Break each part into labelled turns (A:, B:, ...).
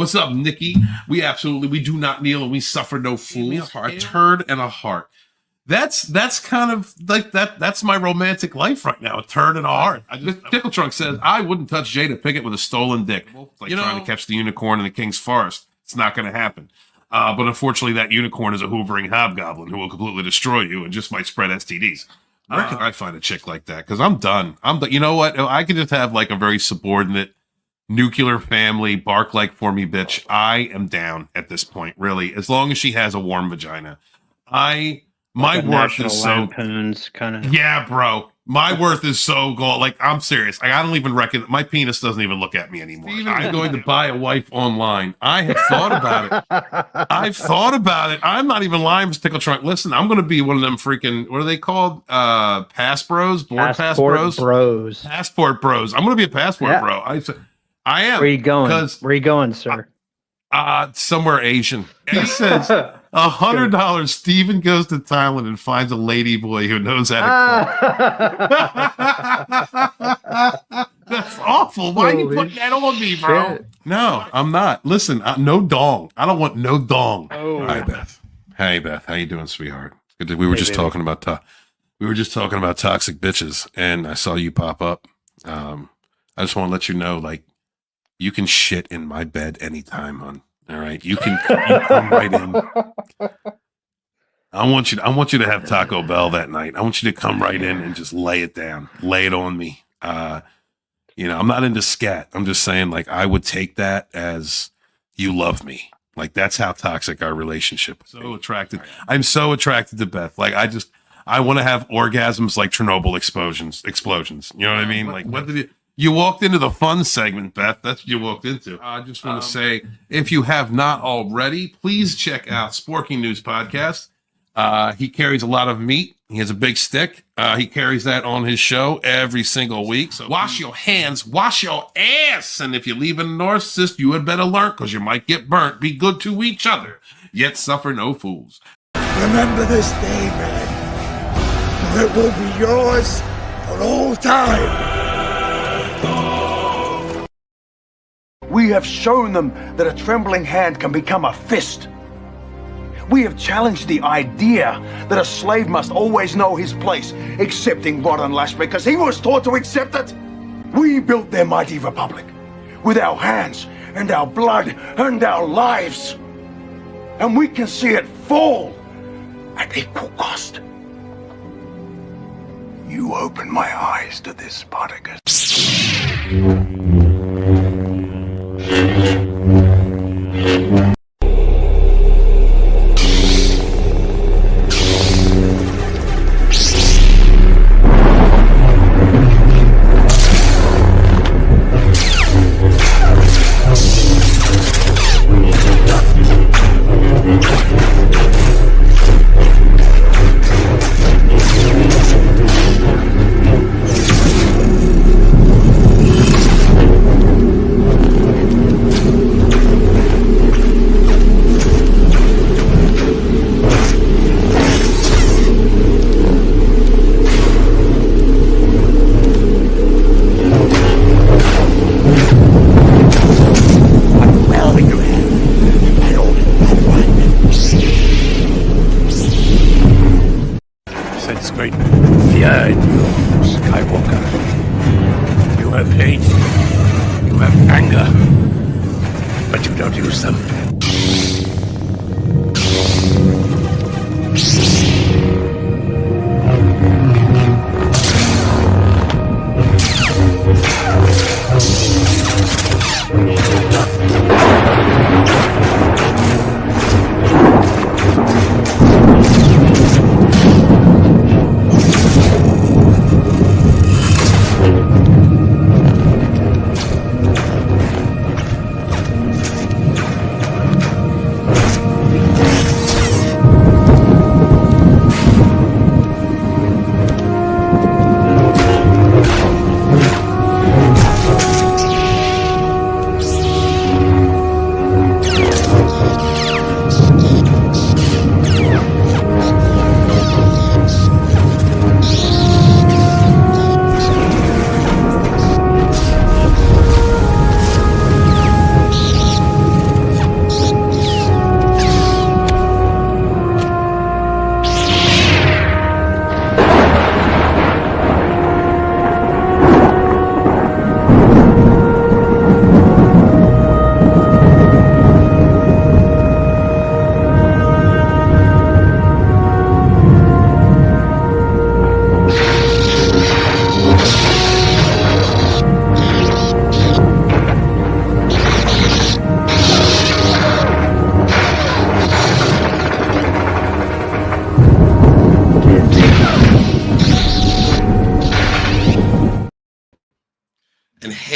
A: What's up, Nikki? We do not kneel and we suffer no fools. A turd and a heart. That's kind of like that. That's my romantic life right now. A turd and a heart. Tickle Trunk says, I wouldn't touch Jada Pinkett with a stolen dick. It's like trying to catch the unicorn in the king's forest. It's not going to happen. But unfortunately, that unicorn is a hoovering hobgoblin who will completely destroy you and just might spread STDs. Where can I find a chick like that? Because I'm done. You know what? I could just have like a very subordinate nuclear family, bark like for me, bitch. I am down at this point, really. As long as she has a warm vagina. My worth is so kind of. Yeah, bro. My worth is so gold. Like, I'm serious. Like, I don't even reckon my penis doesn't even look at me anymore. I'm going to buy a wife online. I have thought about it. I've thought about it. I'm not even lying, Mr. Tickle Trunk. Listen, I'm going to be one of them freaking, what are they called? Pass bros? Board pass bros? Passport bros. I'm going to be a passport bro. I am.
B: Where are you going? Where are you going, sir?
A: Somewhere Asian. He says $100. Steven goes to Thailand and finds a lady boy who knows how to cook. That's awful. Why are you putting that on me, bro? Shit. No, I'm not. Listen, no dong. I don't want no dong. Oh. Hi, Beth. Hey, Beth. How you doing, sweetheart? We were just talking about toxic bitches, and I saw you pop up. I just want to let you know, like, you can shit in my bed anytime, hon. All right, you come right in. I want you to have Taco Bell that night. I want you to come right in and just lay it down, lay it on me. I'm not into scat. I'm just saying, like, I would take that as you love me. Like, that's how toxic our relationship is. So attracted. I'm so attracted to Beth. Like, I want to have orgasms like Chernobyl explosions. You know what I mean? Like, what did you walked into the fun segment, Beth. That's what you walked into. I just want to say, if you have not already, please check out Sporking News Podcast. He carries a lot of meat. He has a big stick. He carries that on his show every single week. So wash your hands, wash your ass. And if you leave a narcissist, you had better learn, because you might get burnt. Be good to each other, yet suffer no fools.
C: Remember this day, man. It will be yours for all time. We have shown them that a trembling hand can become a fist. We have challenged the idea that a slave must always know his place, excepting Rod and Lash, because he was taught to accept it. We built their mighty republic with our hands and our blood and our lives. And we can see it fall at equal cost. You opened my eyes to this, Spartacus.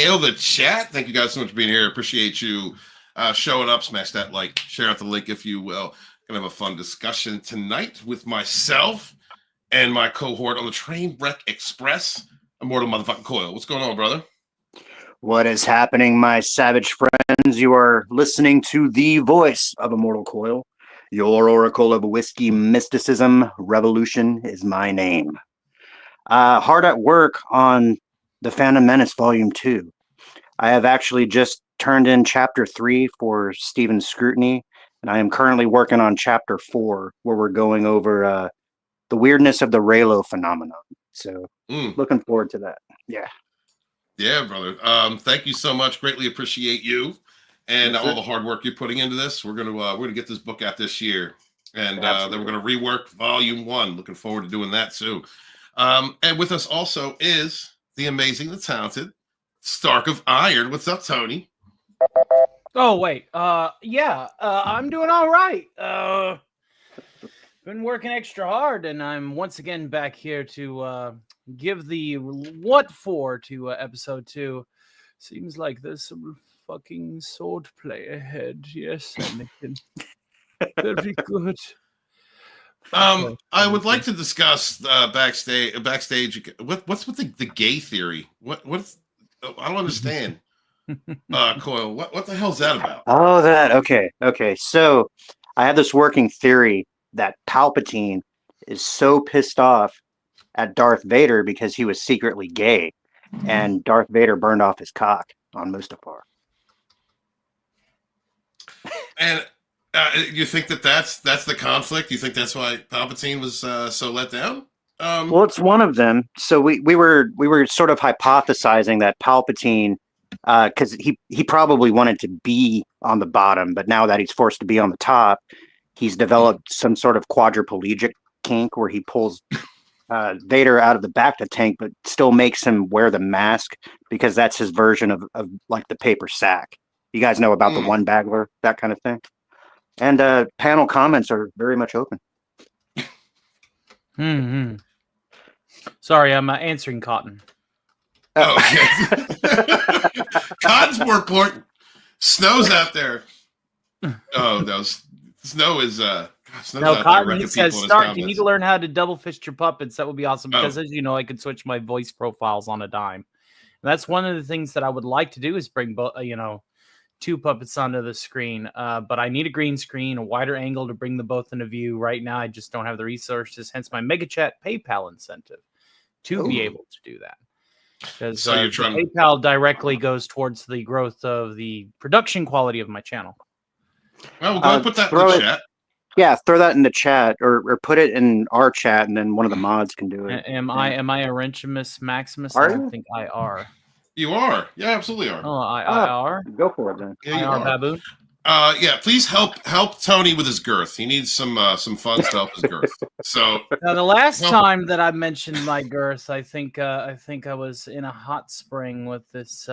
A: Hail the chat. Thank you guys so much for being here. Appreciate you showing up. Smash that like, share out the link if you will. Gonna have a fun discussion tonight with myself and my cohort on the Trainwreck Express. Immortal motherfucking Coil. What's going on, brother?
D: What is happening, my savage friends? You are listening to the voice of Immortal Coil. Your oracle of whiskey mysticism. Revolution is my name. Hard at work on the Fandom Menace Volume 2. I have actually just turned in Chapter 3 for Stephen's scrutiny, and I am currently working on Chapter 4, where we're going over the weirdness of the Raylo phenomenon. So, looking forward to that. Yeah,
A: brother. Thank you so much. Greatly appreciate you and all the hard work you're putting into this. We're gonna get this book out this year, and then we're gonna rework Volume 1. Looking forward to doing that too. And with us also is the amazing, the talented Stark of Iron. What's up, Tony?
E: Oh, wait. I'm doing all right. Been working extra hard, and I'm once again back here to give the what for to episode 2. Seems like there's some fucking sword play ahead. Yes, Anakin. Very good.
A: I would like to discuss backstage. What's with the gay theory? What's I don't understand. Coil, what the hell's that about?
D: Oh, that okay. So I have this working theory that Palpatine is so pissed off at Darth Vader because he was secretly gay, and Darth Vader burned off his cock on Mustafar.
A: And you think that's the conflict? You think that's why Palpatine was so let down?
D: Well, it's one of them. So we were sort of hypothesizing that Palpatine, because he probably wanted to be on the bottom, but now that he's forced to be on the top, he's developed some sort of quadriplegic kink where he pulls Vader out of the back of the tank, but still makes him wear the mask because that's his version of like the paper sack. You guys know about the one bagler, that kind of thing. And panel comments are very much open.
E: Sorry, I'm answering Cotton.
A: Oh, okay. Cotton's more important. Snow's out there. Oh, no. Snow is Snow's
E: no,
A: out
E: Cotton,
A: there
E: he says, Stark, you need to learn how to double fist your puppets. That would be awesome because, as you know, I could switch my voice profiles on a dime. And that's one of the things that I would like to do is bring, two puppets onto the screen. But I need a green screen, a wider angle to bring them both into view. Right now, I just don't have the resources, hence my Mega Chat PayPal incentive to be able to do that. Because PayPal directly goes towards the growth of the production quality of my channel.
A: Well, we'll go and put that in the chat.
D: Yeah, throw that in the chat or put it in our chat, and then one of the mods can do it.
E: Am I a Wrenchimus Maximus? I don't think I are.
A: You are. Yeah, absolutely are.
E: Oh, I are?
D: Go for it then.
A: Yeah, you
E: are, Baboon.
A: Please help Tony with his girth. He needs some funds to help his girth. So
E: now, the last time that I mentioned my girth, I think I was in a hot spring with this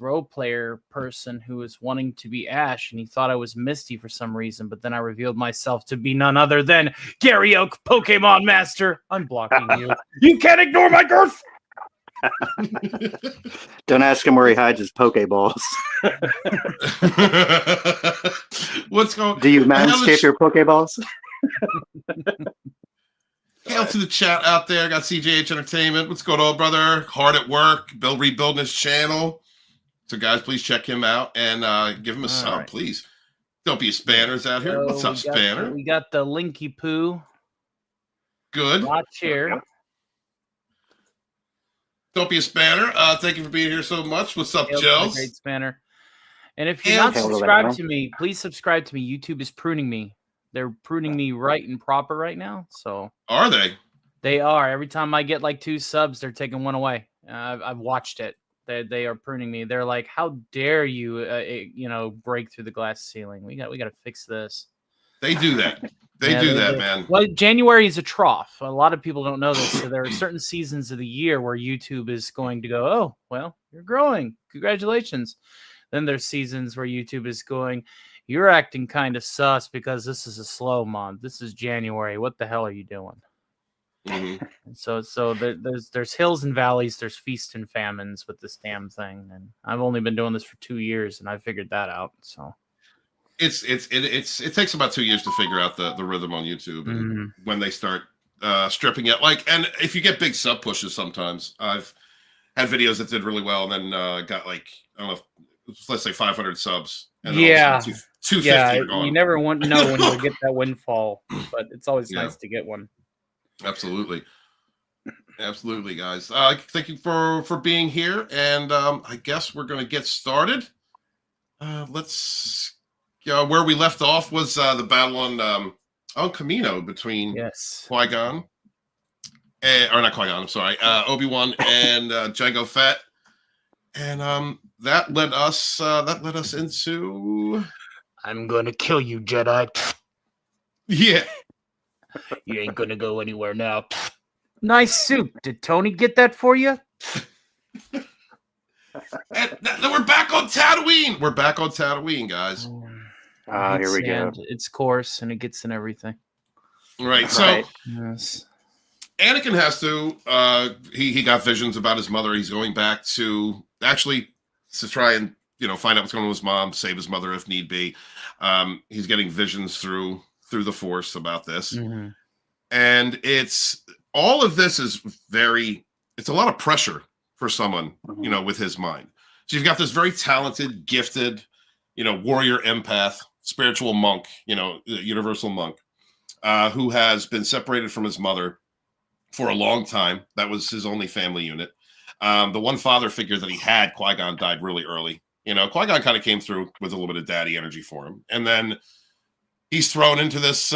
E: role player person who was wanting to be Ash, and he thought I was Misty for some reason. But then I revealed myself to be none other than Gary Oak, Pokemon Master. I'm blocking you. You can't ignore my girth.
D: Don't ask him where he hides his Pokeballs.
A: What's going?
D: Do you manscape your Pokeballs?
A: Hail to the chat out there. Got CJH Entertainment. What's going on, brother? Hard at work. Rebuilding his channel. So, guys, please check him out and give him a sub, please. Don't be a Spanners out here. What's up, Spanner?
E: We got the Linky Poo.
A: Good.
E: Watch here.
A: Don't be a Spanner. Thank you for being here so much. What's up, Gels?
E: Great Spanner. And if you're not subscribed to me, please subscribe to me. YouTube is pruning me. They're pruning me right and proper right now. So
A: are they?
E: They are. Every time I get like 2 subs, they're taking 1 away. I've watched it. They are pruning me. They're like, "How dare you, break through the glass ceiling? We got to fix this."
A: They do that. They do that, man.
E: Well, January is a trough. A lot of people don't know this. So there are certain seasons of the year where YouTube is going to go, "Oh, well, you're growing. Congratulations." Then there's seasons where YouTube is going, "You're acting kind of sus because this is a slow month. This is January. What the hell are you doing?"
A: Mm-hmm.
E: So there's hills and valleys, there's feasts and famines with this damn thing, and I've only been doing this for 2 years, and I figured that out. So
A: it takes about 2 years to figure out the rhythm on YouTube, and when they start stripping it, and if you get big sub pushes, sometimes I've had videos that did really well, and then got like, I don't know, let's say 500 subs, and then 250 are gone.
E: You never want to know when you'll get that windfall, but it's always nice to get one.
A: Absolutely, guys. Thank you for being here, and I guess we're going to get started. Let's. Where we left off was the battle on Kamino between Qui-Gon, or not Qui-Gon. I'm sorry, Obi-Wan and Jango Fett, and that led us into.
E: I'm gonna kill you, Jedi.
A: Yeah.
E: You ain't gonna go anywhere now. Nice soup. Did Tony get that for you?
A: And we're back on Tatooine. We're back on Tatooine, guys.
D: Here we go.
E: It's coarse and it gets in everything.
A: Right. So Anakin has to. He got visions about his mother. He's going back to try and find out what's going on with his mom, save his mother if need be. He's getting visions through the Force about this, and all of this is it's a lot of pressure for someone with his mind. So you've got this very talented, gifted, warrior empath, spiritual monk, universal monk, who has been separated from his mother for a long time. That was his only family unit. The one father figure that he had, Qui-Gon, died really early. Qui-Gon kind of came through with a little bit of daddy energy for him, and then he's thrown into this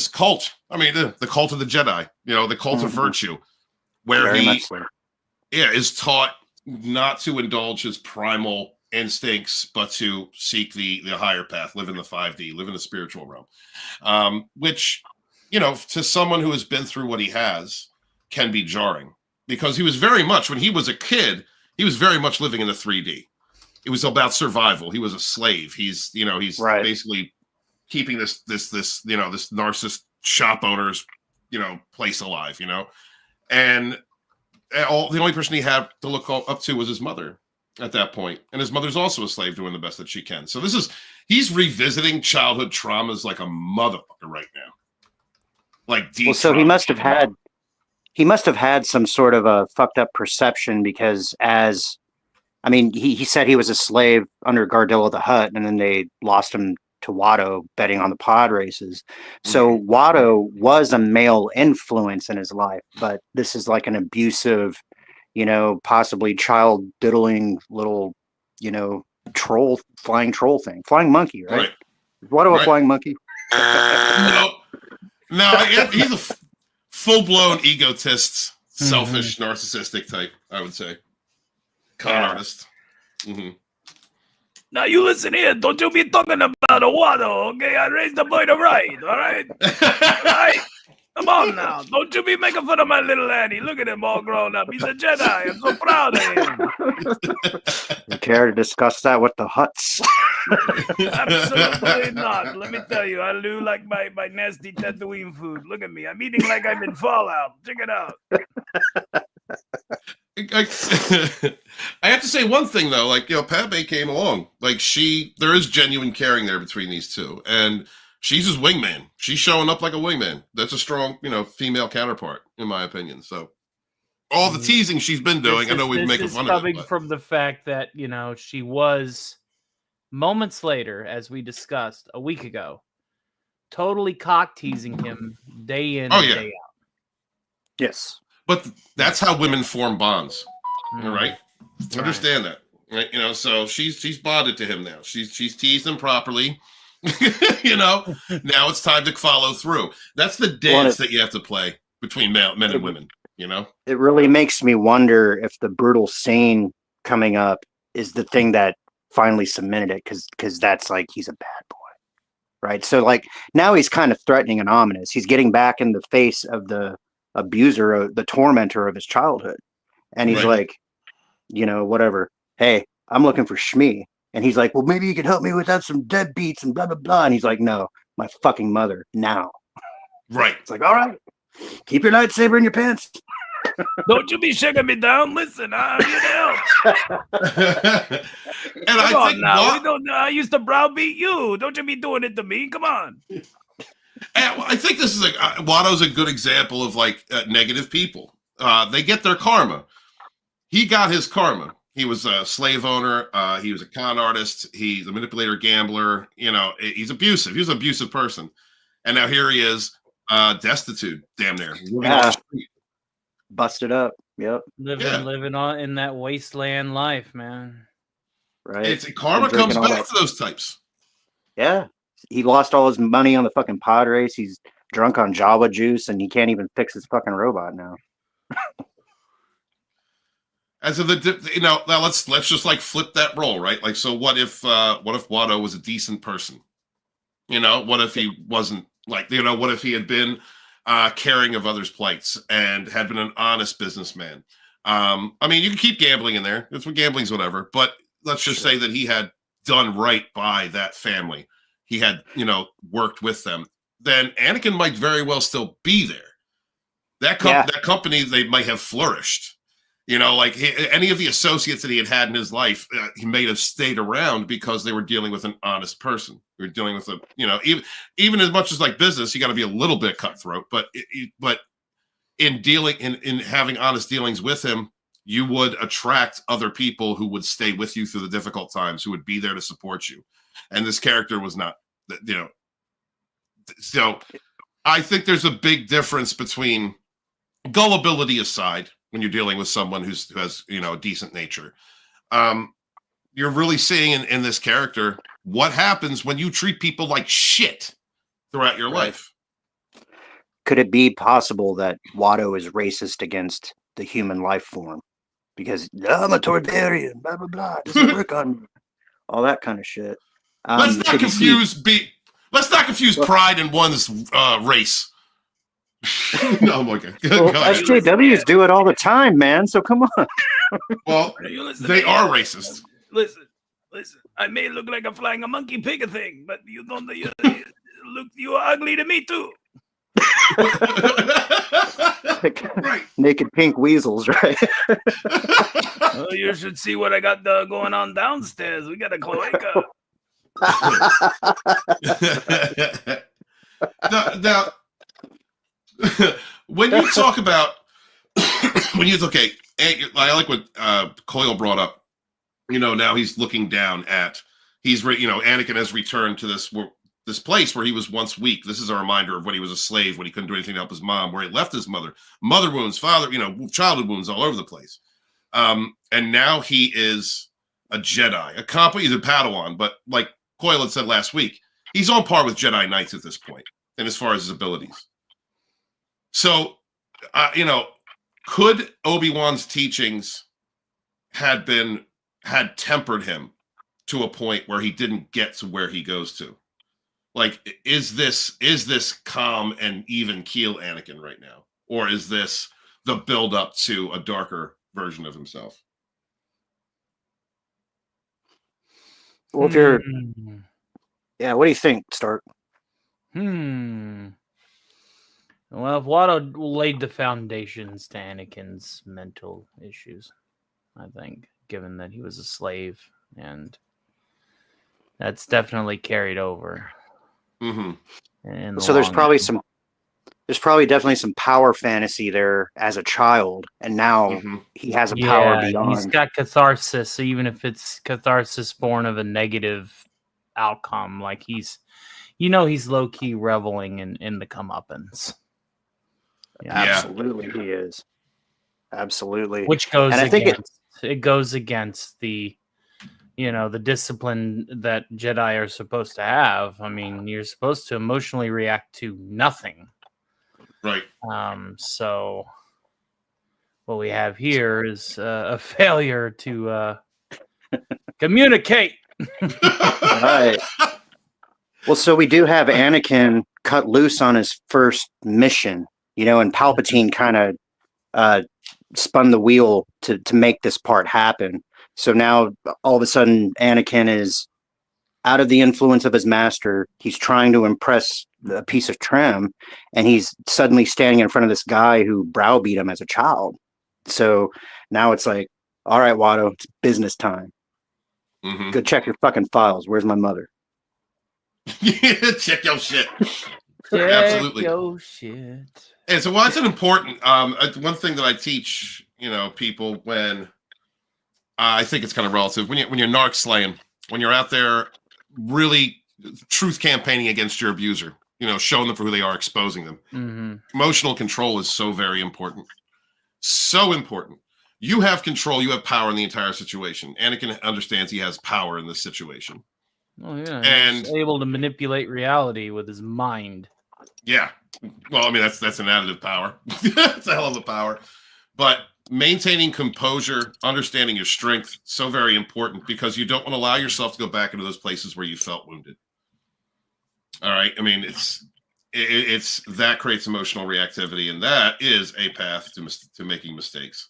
A: cult. I mean, the cult of the Jedi, the cult of virtue, where he is taught not to indulge his primal instincts, but to seek the higher path, live in the 5D, live in the spiritual realm, which, to someone who has been through what he has, can be jarring, because he was very much, when he was a kid, he was very much living in the 3D. It was about survival. He was a slave. He's basically keeping this narcissist shop owner's, place alive, and the only person he had to look up to was his mother at that point. And his mother's also a slave, doing the best that she can. So he's revisiting childhood traumas like a motherfucker right now. Like deep.
D: Well, so he must have had some sort of a fucked up perception, because he said he was a slave under Gardello the Hutt, and then they lost him to Watto betting on the pod races. So Watto was a male influence in his life, but this is like an abusive, possibly child diddling little, flying monkey, right? Watto a flying monkey?
A: No, he's a full-blown egotist, selfish, narcissistic type, I would say. Con artist.
E: Now you listen here, don't you be talking about a Watto, okay? I raised the boy to right, all right? Right? Come on now, don't you be making fun of my little Annie. Look at him all grown up. He's a Jedi. I'm so proud of him.
D: You care to discuss that with the Hutts?
E: Absolutely not. Let me tell you, I do like my nasty Tatooine food. Look at me. I'm eating like I'm in Fallout. Check it out.
A: I have to say one thing though, Padme came along. There is genuine caring there between these two, and she's his wingman. She's showing up like a wingman. That's a strong, female counterpart, in my opinion. So all the teasing she's been doing, I know we've been making fun of it.
E: Coming from the fact that she was moments later, as we discussed a week ago, totally cock teasing him day in and day out.
D: Yes.
A: But that's how women form bonds, all right? Understand that, right? So she's bonded to him now. She's teased him properly. Now it's time to follow through. That's the dance that you have to play between men and women.
D: It really makes me wonder if the brutal scene coming up is the thing that finally cemented it, because that's he's a bad boy, right? So now he's kind of threatening and ominous. He's getting back in the face of the abuser, the tormentor of his childhood, and he's whatever, hey, I'm looking for Shmi. And he's like, well, maybe you could help me without some deadbeats and blah blah blah. And he's like, no, my fucking mother now.
A: Right.
D: It's like, all right, Keep your lightsaber in your pants.
E: Don't you be shaking me down. Listen, I'm here to help.
A: And I think
E: I used to browbeat you. Don't you be doing it to me. Come on.
A: And I think this is Watto's a good example of like negative people. They get their karma. He got his karma. He was a slave owner. He was a con artist. He's a manipulator, gambler. You know, he's abusive. He was an abusive person. And now here he is, destitute, damn near.
D: Busted up. Yep.
E: Living on in that wasteland life, man.
D: Right.
A: Karma comes back to those types.
D: Yeah. He lost all his money on the fucking pod race. He's drunk on Java juice, and he can't even fix his fucking robot now.
A: As of now let's just like flip that role, right? Like, so what if Watto was a decent person? You know, what if he wasn't like, you know, what if he had been caring of others' plights and had been an honest businessman? I mean, you can keep gambling in there. That's what gambling's, whatever. But let's just say that he had done right by that family. He had, you know, worked with them. Then Anakin might very well still be there. That company, they might have flourished. You know, like any of the associates that he had in his life, he may have stayed around because they were dealing with an honest person. They were dealing with a, you know, even as much as like business, you got to be a little bit cutthroat. But in dealing in having honest dealings with him, you would attract other people who would stay with you through the difficult times, who would be there to support you. And this character was not, you know. So I think there's a big difference between gullibility aside. When you're dealing with someone who has, you know, a decent nature, you're really seeing in this character what happens when you treat people like shit throughout your life.
D: Could it be possible that Watto is racist against the human life form? Because I'm a Toydarian, blah, blah, blah. Doesn't work on me. All that kind of shit.
A: Let's not confuse pride in one's race. No, my God.
D: Well, SJWs do it all the time, man. So come on.
A: Well, they are racist.
E: Listen. I may look like a flying a monkey pig thing, but you don't. You are ugly to me too.
A: Right.
D: Naked pink weasels, right?
E: Oh, you should see what I got going on downstairs. We got a cloaca.
A: Now, when you talk about I like what Coyle brought up. You know, now he's looking down at Anakin has returned to this place where he was once weak. This is a reminder of when he was a slave, when he couldn't do anything to help his mom, where he left his mother wounds, father, you know, childhood wounds all over the place. And now he is a Jedi, he's a Padawan, but like Coyle had said last week, he's on par with Jedi Knights at this point, and as far as his abilities. So, you know, could Obi-Wan's teachings had tempered him to a point where he didn't get to where he goes to? Like, is this calm and even keel Anakin right now? Or is this the build up to a darker version of himself?
D: Well, if you're, yeah, what do you think, Stark?
E: Well, if Watto laid the foundations to Anakin's mental issues, I think, given that he was a slave, and that's definitely carried over.
A: Mm-hmm.
D: So there's probably definitely some power fantasy there as a child, and now he has a power beyond.
E: He's got catharsis, even if it's catharsis born of a negative outcome. Like he's low key reveling in the comeuppance.
D: Yeah, absolutely, he is. Absolutely,
E: which goes against the, you know, the discipline that Jedi are supposed to have. I mean, you're supposed to emotionally react to nothing.
A: Right.
E: So what we have here is a failure to communicate.
D: Right. Well, so we do have Anakin cut loose on his first mission, you know, and Palpatine kind of spun the wheel to make this part happen. So now all of a sudden Anakin is out of the influence of his master. He's trying to impress a piece of trim, and he's suddenly standing in front of this guy who browbeat him as a child. So now it's like, all right, Watto, it's business time.
A: Mm-hmm.
D: Go check your fucking files. Where's my mother?
A: Check your shit.
E: Absolutely. Your shit.
A: And so, what's an important one thing that I teach, people when I think it's kind of relative when you're narc slaying, when you're out there really truth campaigning against your abuser, showing them for who they are, exposing them.
E: Mm-hmm.
A: Emotional control is so very important. So important. You have control. You have power in the entire situation. Anakin understands he has power in this situation.
E: Oh yeah,
A: and
E: he's able to manipulate reality with his mind.
A: Yeah. Well, I mean, that's an additive power. It's a hell of a power. But maintaining composure, understanding your strength, so very important, because you don't want to allow yourself to go back into those places where you felt wounded. All right. I mean, it's that creates emotional reactivity, and that is a path to making mistakes.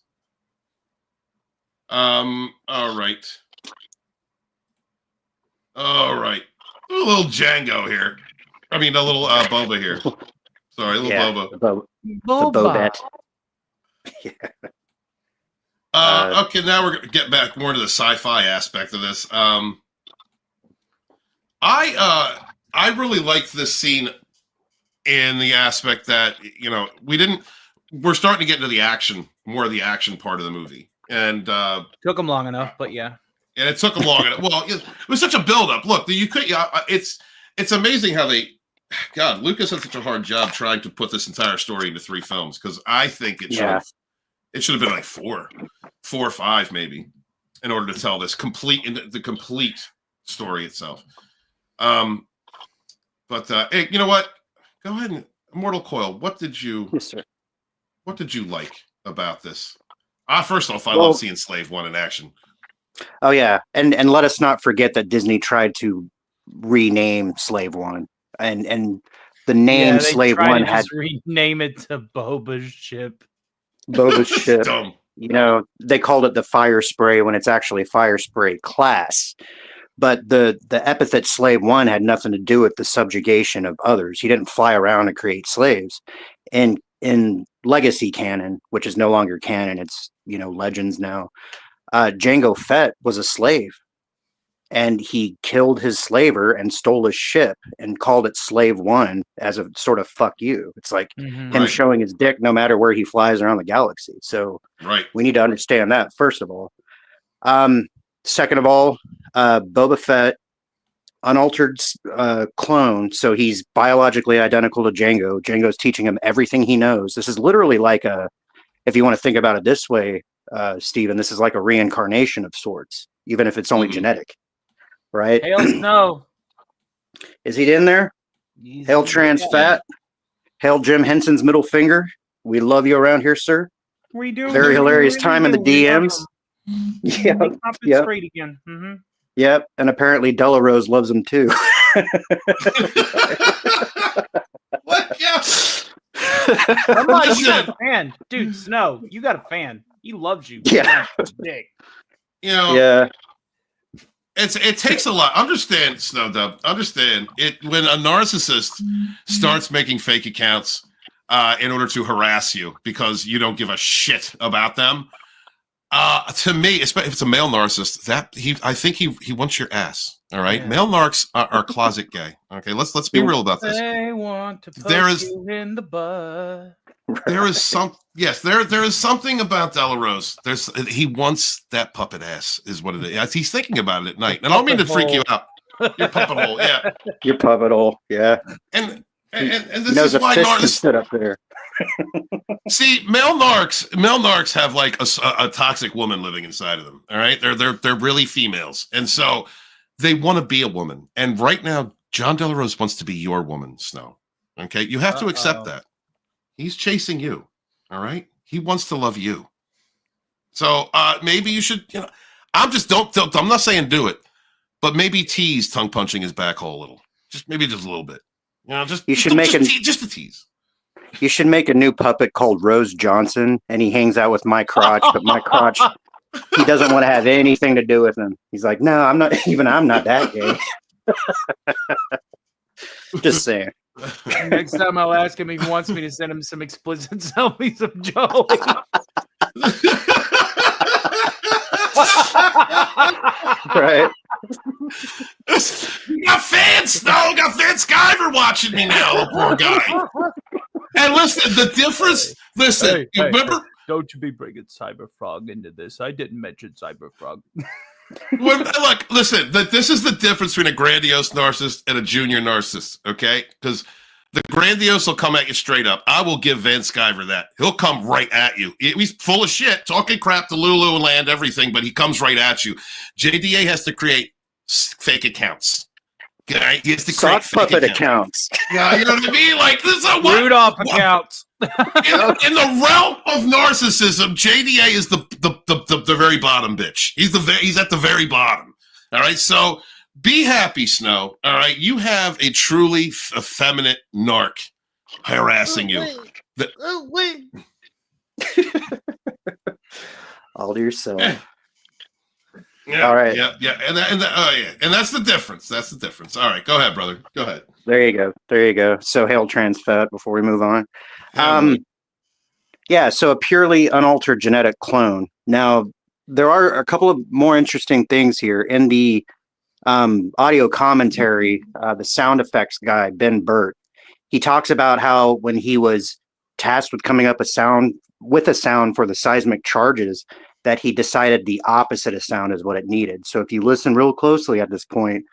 A: All right. A little Django here. I mean, a little Boba here. Sorry, a little Boba.
D: Bobette. Yeah.
A: Okay, now we're going to get back more into the sci-fi aspect of this. I really liked this scene in the aspect that, we're starting to get into the action, more of the action part of the movie. And
E: took them long enough, but yeah.
A: And it took them long enough. Well, it was such a build-up. Look, it's amazing how Lucas had such a hard job trying to put this entire story into 3 films, because I think it should have been like 4 or 5 maybe, in order to tell this the complete story itself. But hey, you know what? Go ahead and Immortal Coil. What did you like about this? First off, I love seeing Slave One in action.
D: Oh yeah, and let us not forget that Disney tried to rename Slave One, and the name Slave One had
E: rename it to Boba's ship.
D: Boba's ship.
A: Dumb.
D: They called it the Fire Spray when it's actually Fire Spray class. But the epithet Slave One had nothing to do with the subjugation of others. He didn't fly around and create slaves. And in Legacy canon, which is no longer canon, it's Legends now. Jango Fett was a slave, and he killed his slaver and stole his ship and called it Slave One as a sort of fuck you. It's like him showing his dick no matter where he flies around the galaxy. So we need to understand that, first of all. Second of all, Boba Fett, unaltered clone, so he's biologically identical to Jango. Jango's teaching him everything he knows. This is literally like if you want to think about it this way, Steven, this is like a reincarnation of sorts, even if it's only genetic, right?
E: Hail Snow.
D: Is he in there? Hail Trans Fat. Hail Jim Henson's middle finger. We love you around here, sir.
E: We do.
D: Very hilarious time in the DMs.
E: Yeah. Straight again. Mm-hmm.
D: Yep, and apparently Della Rose loves him too.
A: What? Yeah.
E: I'm like, you got a fan, dude. Snow, you got a fan. He loves you.
D: Yeah.
A: Yeah. It takes a lot. Understand, Snow Dub. Understand it when a narcissist starts making fake accounts in order to harass you because you don't give a shit about them. To me, if it's a male narcissist, I think he wants your ass. All right, male narcs are closet gay. Okay, let's be real about this.
E: They want to poke you in the butt.
A: There is something about Della Rose. He wants that puppet ass, is what it is. He's thinking about it at night, and I don't mean to freak you out. Your puppet hole, yeah.
D: Your puppet hole, yeah.
A: And this is why narcissists
D: sit up there.
A: See, male narcs have like a toxic woman living inside of them. All right, they're really females, and so they want to be a woman. And right now, John Della Rose wants to be your woman, Snow. Okay, you have to accept that. He's chasing you. All right, he wants to love you. So maybe you should. I'm not saying do it, but maybe tease tongue punching his back hole a little. Just a little bit. Just a tease.
D: You should make a new puppet called Rose Johnson, and he hangs out with my crotch, but my crotch, he doesn't want to have anything to do with him. He's like, no, I'm not that gay. Just saying.
E: Next time I'll ask him if he wants me to send him some explicit selfies of Joey.
D: Right.
A: Got fans, Snow. Got Van Skyver watching me now, the poor guy. And listen, the difference. Listen, you remember?
E: Don't you be bringing Cyberfrog into this? I didn't mention Cyberfrog.
A: Look, listen. This is the difference between a grandiose narcissist and a junior narcissist. Okay, because the grandiose will come at you straight up. I will give Van Skyver that. He'll come right at you. He's full of shit, talking crap to Lulu and Land, everything, but he comes right at you. JDA has to create fake accounts. Okay? He has to create
D: sock puppet accounts.
A: Yeah, you know what I mean? Like, this is a
E: Rudolph accounts.
A: In the realm of narcissism, JDA is the very bottom bitch. He's at the very bottom. All right, so be happy, Snow. All right, you have a truly effeminate narc harassing you.
F: Wait.
D: All to yourself.
A: Yeah,
D: all right.
A: Yeah, and that's the difference. That's the difference. All right, go ahead, brother. Go ahead.
D: There you go. So hail trans fat before we move on. Yeah, so a purely unaltered genetic clone. Now, there are a couple of more interesting things here. In the audio commentary, the sound effects guy, Ben Burt, he talks about how when he was tasked with coming up with a sound for the seismic charges, that he decided the opposite of sound is what it needed. So if you listen real closely at this point,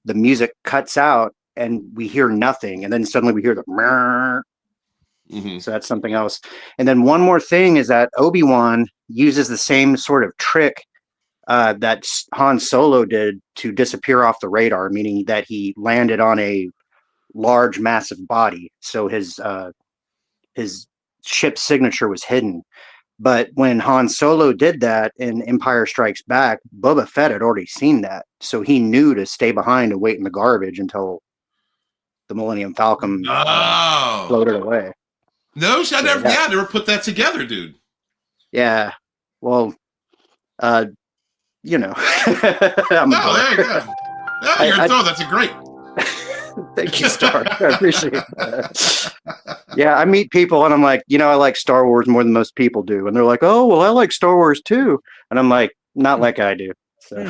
D: the music cuts out and we hear nothing. And then suddenly we hear the meh. Mm-hmm. So that's something else. And then one more thing is that Obi-Wan uses the same sort of trick that Han Solo did to disappear off the radar, meaning that he landed on a large, massive body. So his ship's signature was hidden. But when Han Solo did that in Empire Strikes Back, Boba Fett had already seen that. So he knew to stay behind and wait in the garbage until the Millennium Falcon floated away.
A: No, I never put that together, dude.
D: Yeah. Well, you know.
A: There you go. No, you're that's a great.
D: Thank you, Star. I appreciate that. Yeah, I meet people and I'm like, I like Star Wars more than most people do. And they're like, oh, well, I like Star Wars too. And I'm like, not like I do. So.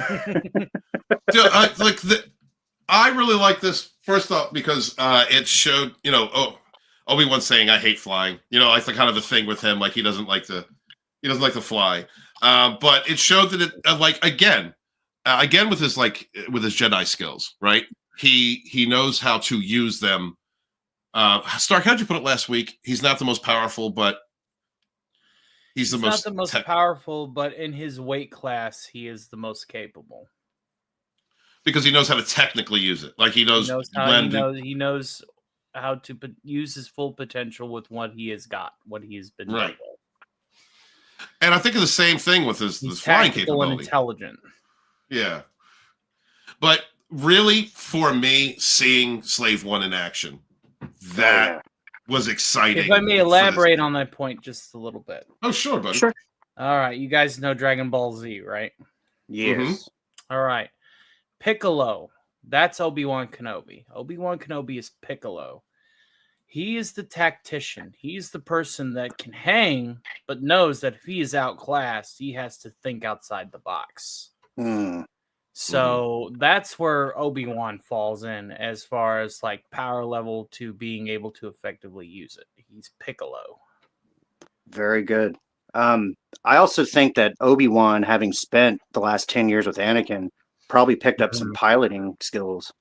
A: Dude, I really like this, first off, because it showed, Obi-Wan saying, I hate flying. It's the kind of a thing with him. Like, he doesn't like to fly. But it showed that it, again with his Jedi skills, right? He knows how to use them. Stark, how'd you put it last week? He's not the most powerful, but he's not the most
E: powerful, but in his weight class, he is the most capable.
A: Because he knows how to technically use it. Like he knows
E: how to use his full potential with what he has got, what he has been
A: right. And I think of the same thing with his flying capability.
E: And intelligent.
A: Yeah. But really, for me, seeing Slave One in action, that was exciting.
E: If I may elaborate on that point just a little bit.
A: Oh, sure, buddy.
D: Sure.
E: All right. You guys know Dragon Ball Z, right?
D: Yes.
E: Mm-hmm. All right. Piccolo. That's Obi-Wan Kenobi. Obi-Wan Kenobi is Piccolo. He is the tactician. He's the person that can hang, but knows that if he is outclassed, he has to think outside the box. So that's where Obi-Wan falls in as far as power level to being able to effectively use it. He's Piccolo.
D: Very good. I also think that Obi-Wan, having spent the last 10 years with Anakin, probably picked up some piloting skills,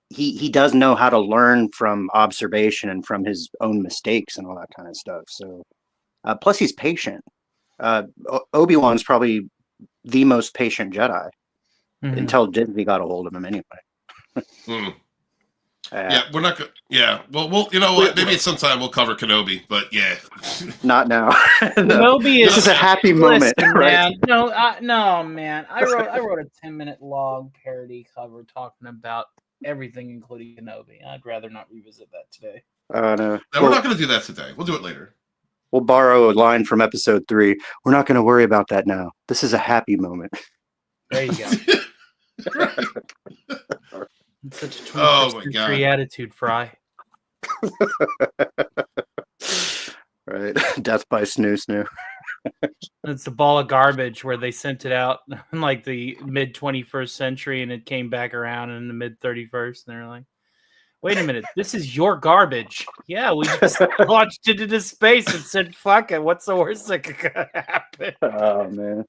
D: He does know how to learn from observation and from his own mistakes and all that kind of stuff. So, plus he's patient. Obi-Wan's probably the most patient Jedi until Disney got a hold of him anyway.
A: Yeah, we're not going. Yeah, well, you know what? Maybe at some time we'll cover Kenobi, but yeah,
D: not now.
E: Kenobi
D: is a happy moment, right?
E: Man. No, man. I wrote a 10-minute long parody cover talking about everything, including Kenobi. I'd rather not revisit that today.
D: No,
A: we're not going to do that today. We'll do it later.
D: We'll borrow a line from episode 3. We're not going to worry about that now. This is a happy moment.
E: There you go. It's such a 21st
A: Oh my
E: century
A: God.
E: attitude, Fry.
D: Right. Death by snoo.
E: It's a ball of garbage where they sent it out in like the mid 21st century and it came back around in the mid 31st. And they're like, wait a minute, this is your garbage. Yeah, we just launched it into space and said, fuck it. What's the worst that could happen?
D: Oh, man.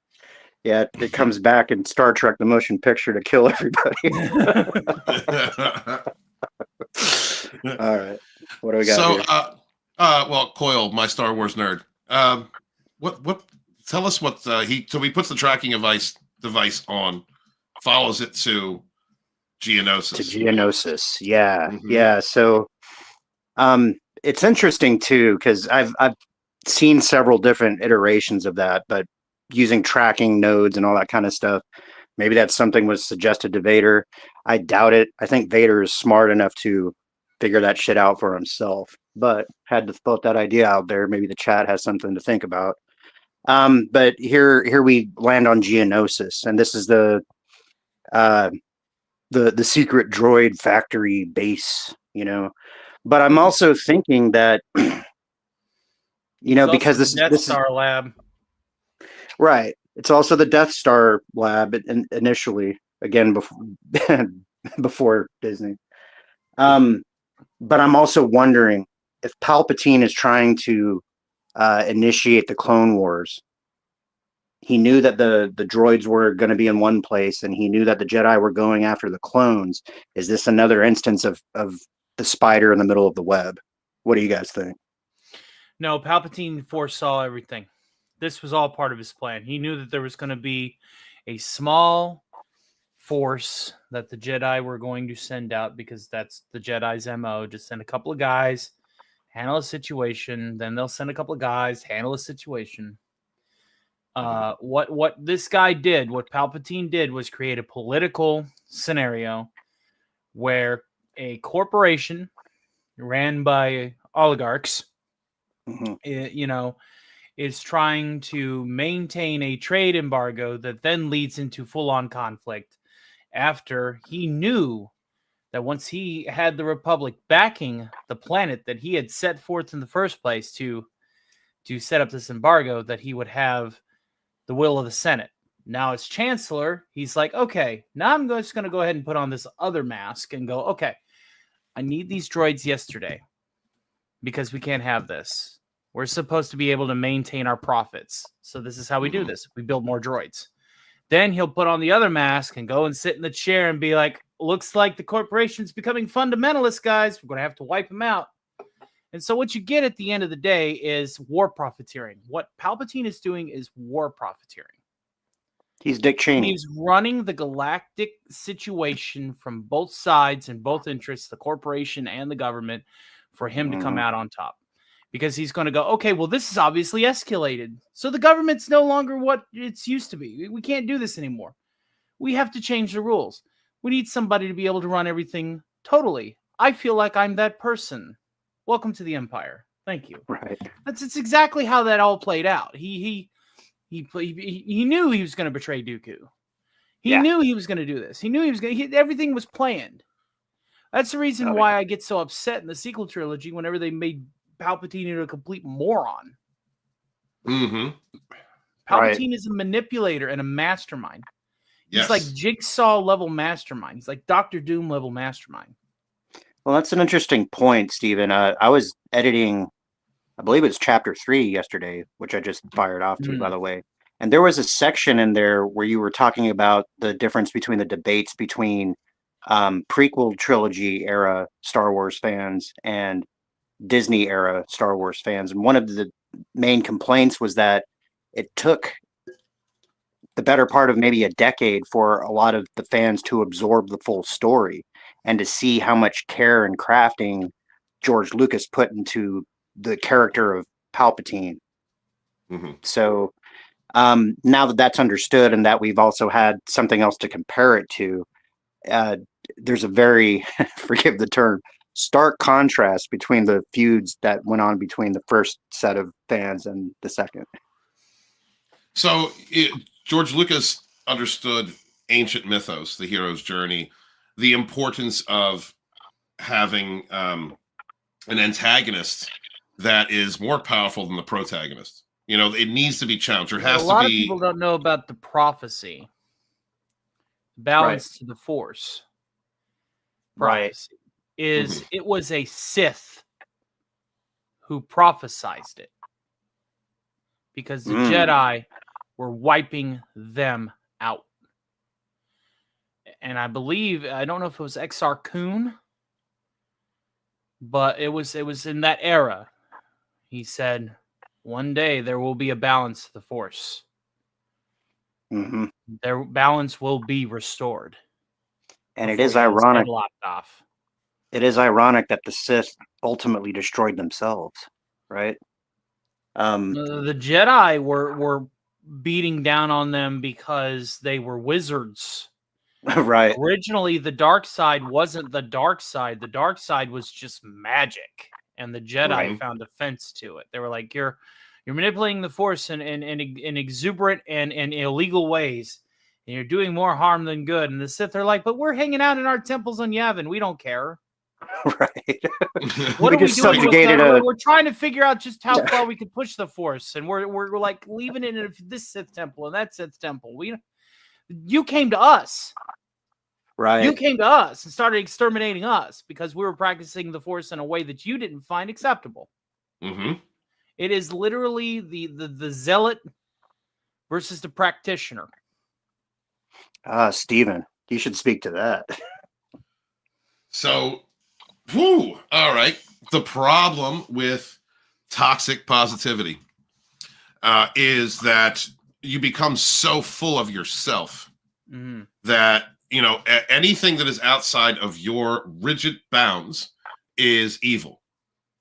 D: Yeah, it comes back in Star Trek, the motion picture, to kill everybody. All right. What do we got here?
A: Well, Coyle, my Star Wars nerd. What? Tell us what he puts the tracking device on, follows it to Geonosis.
D: To Geonosis, yeah,
A: Mhm.
D: yeah. So, it's interesting too because I've seen several different iterations of that, but using tracking nodes and all that kind of stuff. Maybe that's something was suggested to Vader. I doubt it. I think Vader is smart enough to figure that shit out for himself. But had to float that idea out there. Maybe the chat has something to think about. But here we land on Geonosis, and this is the secret droid factory base, you know. But I'm also thinking that, you know, because this
E: Death
D: is
E: Star lab.
D: right. It's also the Death Star lab initially, again before Disney. But I'm also wondering if Palpatine is trying to initiate the Clone Wars. He knew that the droids were going to be in one place, and he knew that the Jedi were going after the clones. Is this another instance of the spider in the middle of the web? What do you guys think?
E: No, Palpatine foresaw everything. This was all part of his plan. He knew that there was going to be a small force that the Jedi were going to send out because that's the Jedi's MO. Just send a couple of guys, handle a situation, then they'll send a couple of guys, handle a situation. What this guy did, what Palpatine did, was create a political scenario where a corporation ran by oligarchs, you know, is trying to maintain a trade embargo that then leads into full-on conflict after he knew that once he had the Republic backing the planet that he had set forth in the first place to set up this embargo, that he would have the will of the Senate. Now as chancellor, he's like, okay, now I'm just going to go ahead and put on this other mask and go, okay, I need these droids yesterday because we can't have this. We're supposed to be able to maintain our profits. So this is how we do this. We build more droids. Then he'll put on the other mask and go and sit in the chair and be like, looks like the corporation's becoming fundamentalist, guys. We're going to have to wipe them out. And so what you get at the end of the day is war profiteering. What Palpatine is doing is war profiteering.
D: He's Dick Cheney.
E: He's running the galactic situation from both sides and both interests, the corporation and the government, for him to come out on top. Because he's going to go, okay, well, this is obviously escalated. So the government's no longer what it's used to be. We can't do this anymore. We have to change the rules. We need somebody to be able to run everything totally. I feel like I'm that person. Welcome to the Empire. Thank you.
D: Right.
E: It's exactly how that all played out. He knew he was going to betray Dooku. He knew he was going to do this. He knew he was going to. Everything was planned. That's the reason why I get so upset in the sequel trilogy whenever they made Palpatine into a complete moron. Palpatine is a manipulator and a mastermind. He's like Jigsaw level mastermind. He's like Doctor Doom level mastermind.
D: Well, that's an interesting point, Stephen. I was editing, I believe it's chapter 3 yesterday, which I just fired off to, by the way. And there was a section in there where you were talking about the difference between the debates between prequel trilogy era Star Wars fans and Disney era Star Wars fans. And one of the main complaints was that it took the better part of maybe a decade for a lot of the fans to absorb the full story and to see how much care and crafting George Lucas put into the character of Palpatine. So now that that's understood and that we've also had something else to compare it to, there's a very, forgive the term, stark contrast between the feuds that went on between the first set of fans and the second.
A: So George Lucas understood ancient mythos, the hero's journey, the importance of having an antagonist that is more powerful than the protagonist. You know, it needs to be challenged. There has to be.
E: A lot of people don't know about the prophecy, balance to the Force. Prophecy is it was a Sith who prophesized it because the Jedi were wiping them out. And I believe, I don't know if it was Exar Kun, but it was in that era. He said, one day there will be a balance to the Force. Their balance will be restored.
D: And it is ironic.
E: Off.
D: It is ironic that the Sith ultimately destroyed themselves, right?
E: The Jedi were beating down on them because they were wizards.
D: Right.
E: Originally, the dark side wasn't the dark side. The dark side was just magic, and the Jedi found offense to it. They were like, "You're manipulating the Force in exuberant and illegal ways, and you're doing more harm than good." And the Sith are like, "But we're hanging out in our temples on Yavin. We don't care."
D: Right.
E: What are we doing? We're trying to figure out just how far we could push the Force, and we're like leaving it in this Sith temple and that Sith temple. You came to us.
D: Right.
E: You came to us and started exterminating us because we were practicing the Force in a way that you didn't find acceptable. It is literally the zealot versus the practitioner.
D: Stephen, you should speak to that.
A: So, all right. The problem with toxic positivity is that you become so full of yourself that, you know, anything that is outside of your rigid bounds is evil.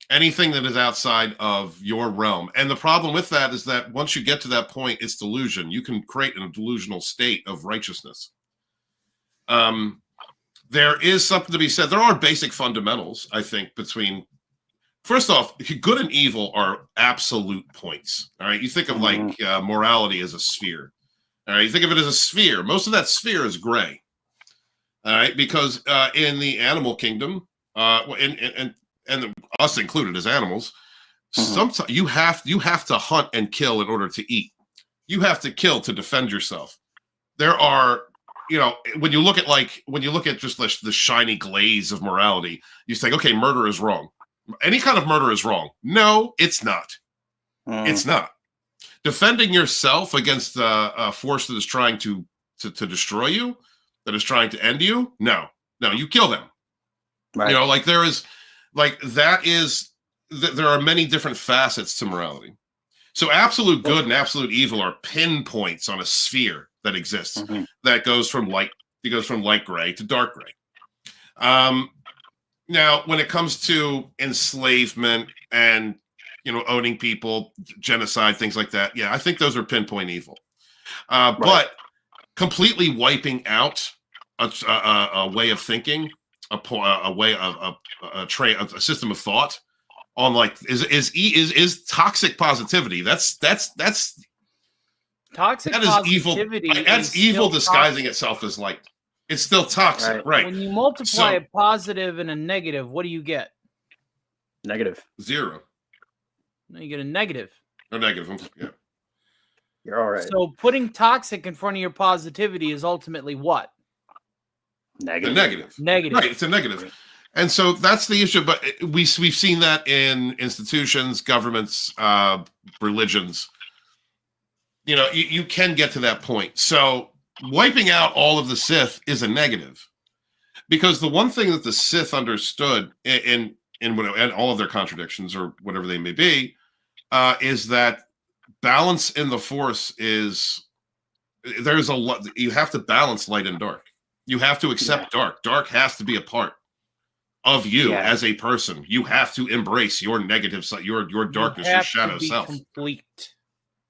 A: Anything that is outside of your realm. And the problem with that is that once you get to that point, it's delusion. You can create a delusional state of righteousness. There is something to be said. There are basic fundamentals, I think, between, first off, good and evil are absolute points. All right. You think of like morality as a sphere. All right. You think of it as a sphere. Most of that sphere is gray. All right. Because in the animal kingdom, and us included as animals, sometimes you have to hunt and kill in order to eat. You have to kill to defend yourself. There are, you know, when you look at just the shiny glaze of morality, you say, okay, murder is wrong. Any kind of murder is wrong. No, it's not. It's not. Defending yourself against a force that is trying to destroy you, that is trying to end you. No, you kill them. Right. You know, like there are many different facets to morality. So absolute good and absolute evil are pinpoints on a sphere that exists that goes from light gray to dark gray. Now, when it comes to enslavement and, you know, owning people, genocide, things like that, yeah, I think those are pinpoint evil. But completely wiping out a way of thinking, a way of a system of thought on like is toxic positivity. That's
E: toxic.
A: That is evil. That's evil disguising itself as light. It's still toxic, right?
E: When you multiply a positive and a negative, what do you get?
D: Negative.
A: 0.
E: No, you get a negative.
A: Or negative. Yeah.
D: You're all right.
E: So putting toxic in front of your positivity is ultimately what?
D: Negative.
E: Negative.
A: Right. It's a negative. And so that's the issue. But we've seen that in institutions, governments, religions. You know, you can get to that point. So wiping out all of the Sith is a negative, because the one thing that the Sith understood in all of their contradictions or whatever they may be, is that balance in the Force is there's a lot. You have to balance light and dark. You have to accept dark. Dark has to be a part of you as a person. You have to embrace your negative side, your darkness, your shadow self.
E: Complete.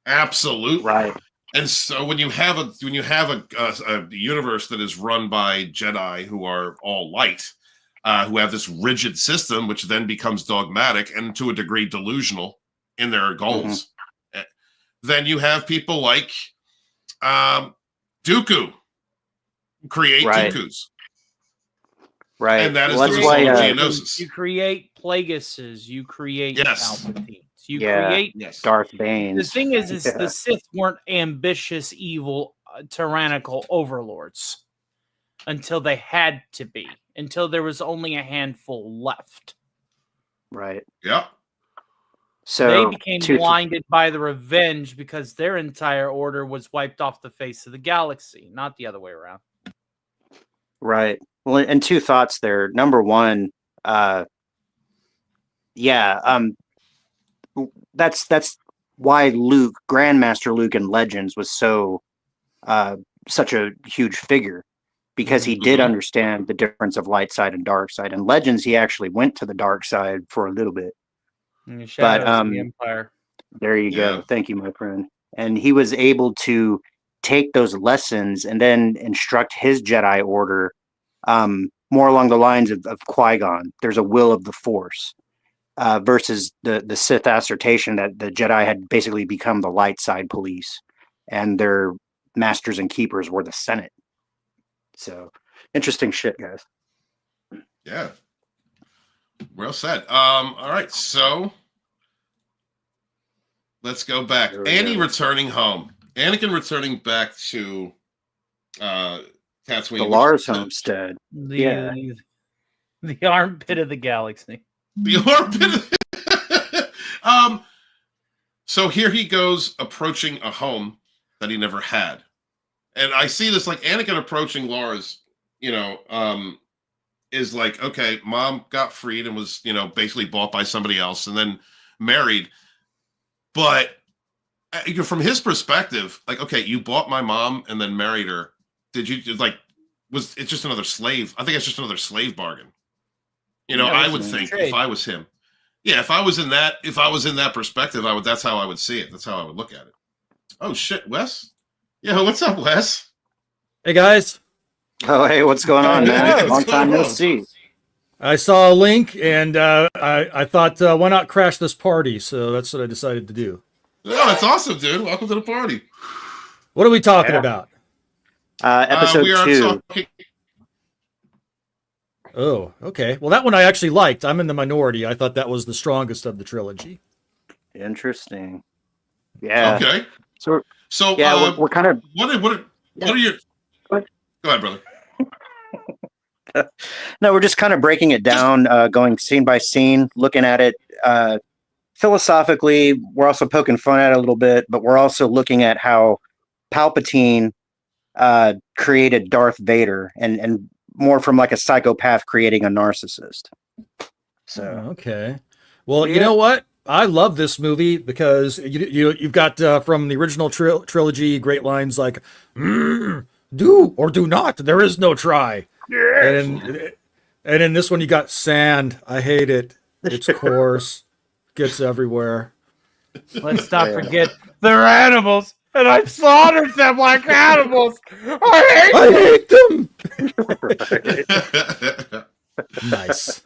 A: Absolutely.
D: Right.
A: And so when you have a universe that is run by Jedi who are all light, who have this rigid system, which then becomes dogmatic and to a degree delusional in their goals, then you have people like Dooku, create
D: Right.
A: Dooku's.
D: Right.
A: And that is
D: Well,
A: the
D: that's
A: result
D: why,
A: of Geonosis.
E: You create Plagueuses, you create
A: Yes.
E: Palpatines, you
D: Yeah.
E: create.
A: Yes.
D: Darth
E: The
D: Bane's.
E: thing is
D: Yeah.
E: the Sith weren't ambitious, evil, tyrannical overlords until they had to be, until there was only a handful left.
D: Right.
A: Yep.
D: So
E: They became blinded by the revenge because their entire order was wiped off the face of the galaxy, not the other way around.
D: Right. Well, and two thoughts there. Number one, that's why Luke, Grandmaster Luke in Legends, was such a huge figure, because he did understand the difference of light side and dark side. In Legends, he actually went to the dark side for a little bit.
E: In the shadows of the Empire.
D: There you go. Thank you, my friend. And he was able to take those lessons and then instruct his Jedi Order more along the lines of Qui-Gon. There's a will of the Force versus the Sith assertion that the Jedi had basically become the light side police and their masters and keepers were the Senate. So interesting shit, guys.
A: Yeah. Well said. All right, so let's go back. Annie returning home. Anakin returning back to Tatooine.
D: The Lars Homestead.
E: The armpit of the galaxy.
A: The armpit of so here he goes approaching a home that he never had. And I see this like Anakin approaching Lars, is like, okay, mom got freed and was, basically bought by somebody else and then married. But from his perspective, like, okay, you bought my mom and then married her. Did you was it just another slave? I think it's just another slave bargain. I would think if I was him. Yeah, if I was in that perspective, that's how I would see it. That's how I would look at it. Oh shit, Wes? Yeah, what's up, Wes?
F: Hey guys.
D: Oh, hey, what's going on, man? Long time no see.
F: I saw a link and I thought, why not crash this party? So that's what I decided to do.
A: Oh, that's awesome, dude. Welcome to the party.
F: What are we talking about?
D: Episode 2.
F: Oh, okay. Well, that one I actually liked. I'm in the minority. I thought that was the strongest of the trilogy.
D: Interesting. Yeah.
A: Okay. So
D: yeah, we're kind of.
A: What are your? Go ahead, brother.
D: No, we're just kind of breaking it down, going scene by scene, looking at it philosophically. We're also poking fun at it a little bit, but we're also looking at how Palpatine created Darth Vader, and more from like a psychopath creating a narcissist. So
F: okay, well, you know what? I love this movie because you've got from the original trilogy great lines like "do or do not, there is no try." Yes. And in this one you got sand. I hate it. It's coarse, gets everywhere.
E: Let's not forget they're animals, and I slaughtered them like animals. I hate
F: them. Nice.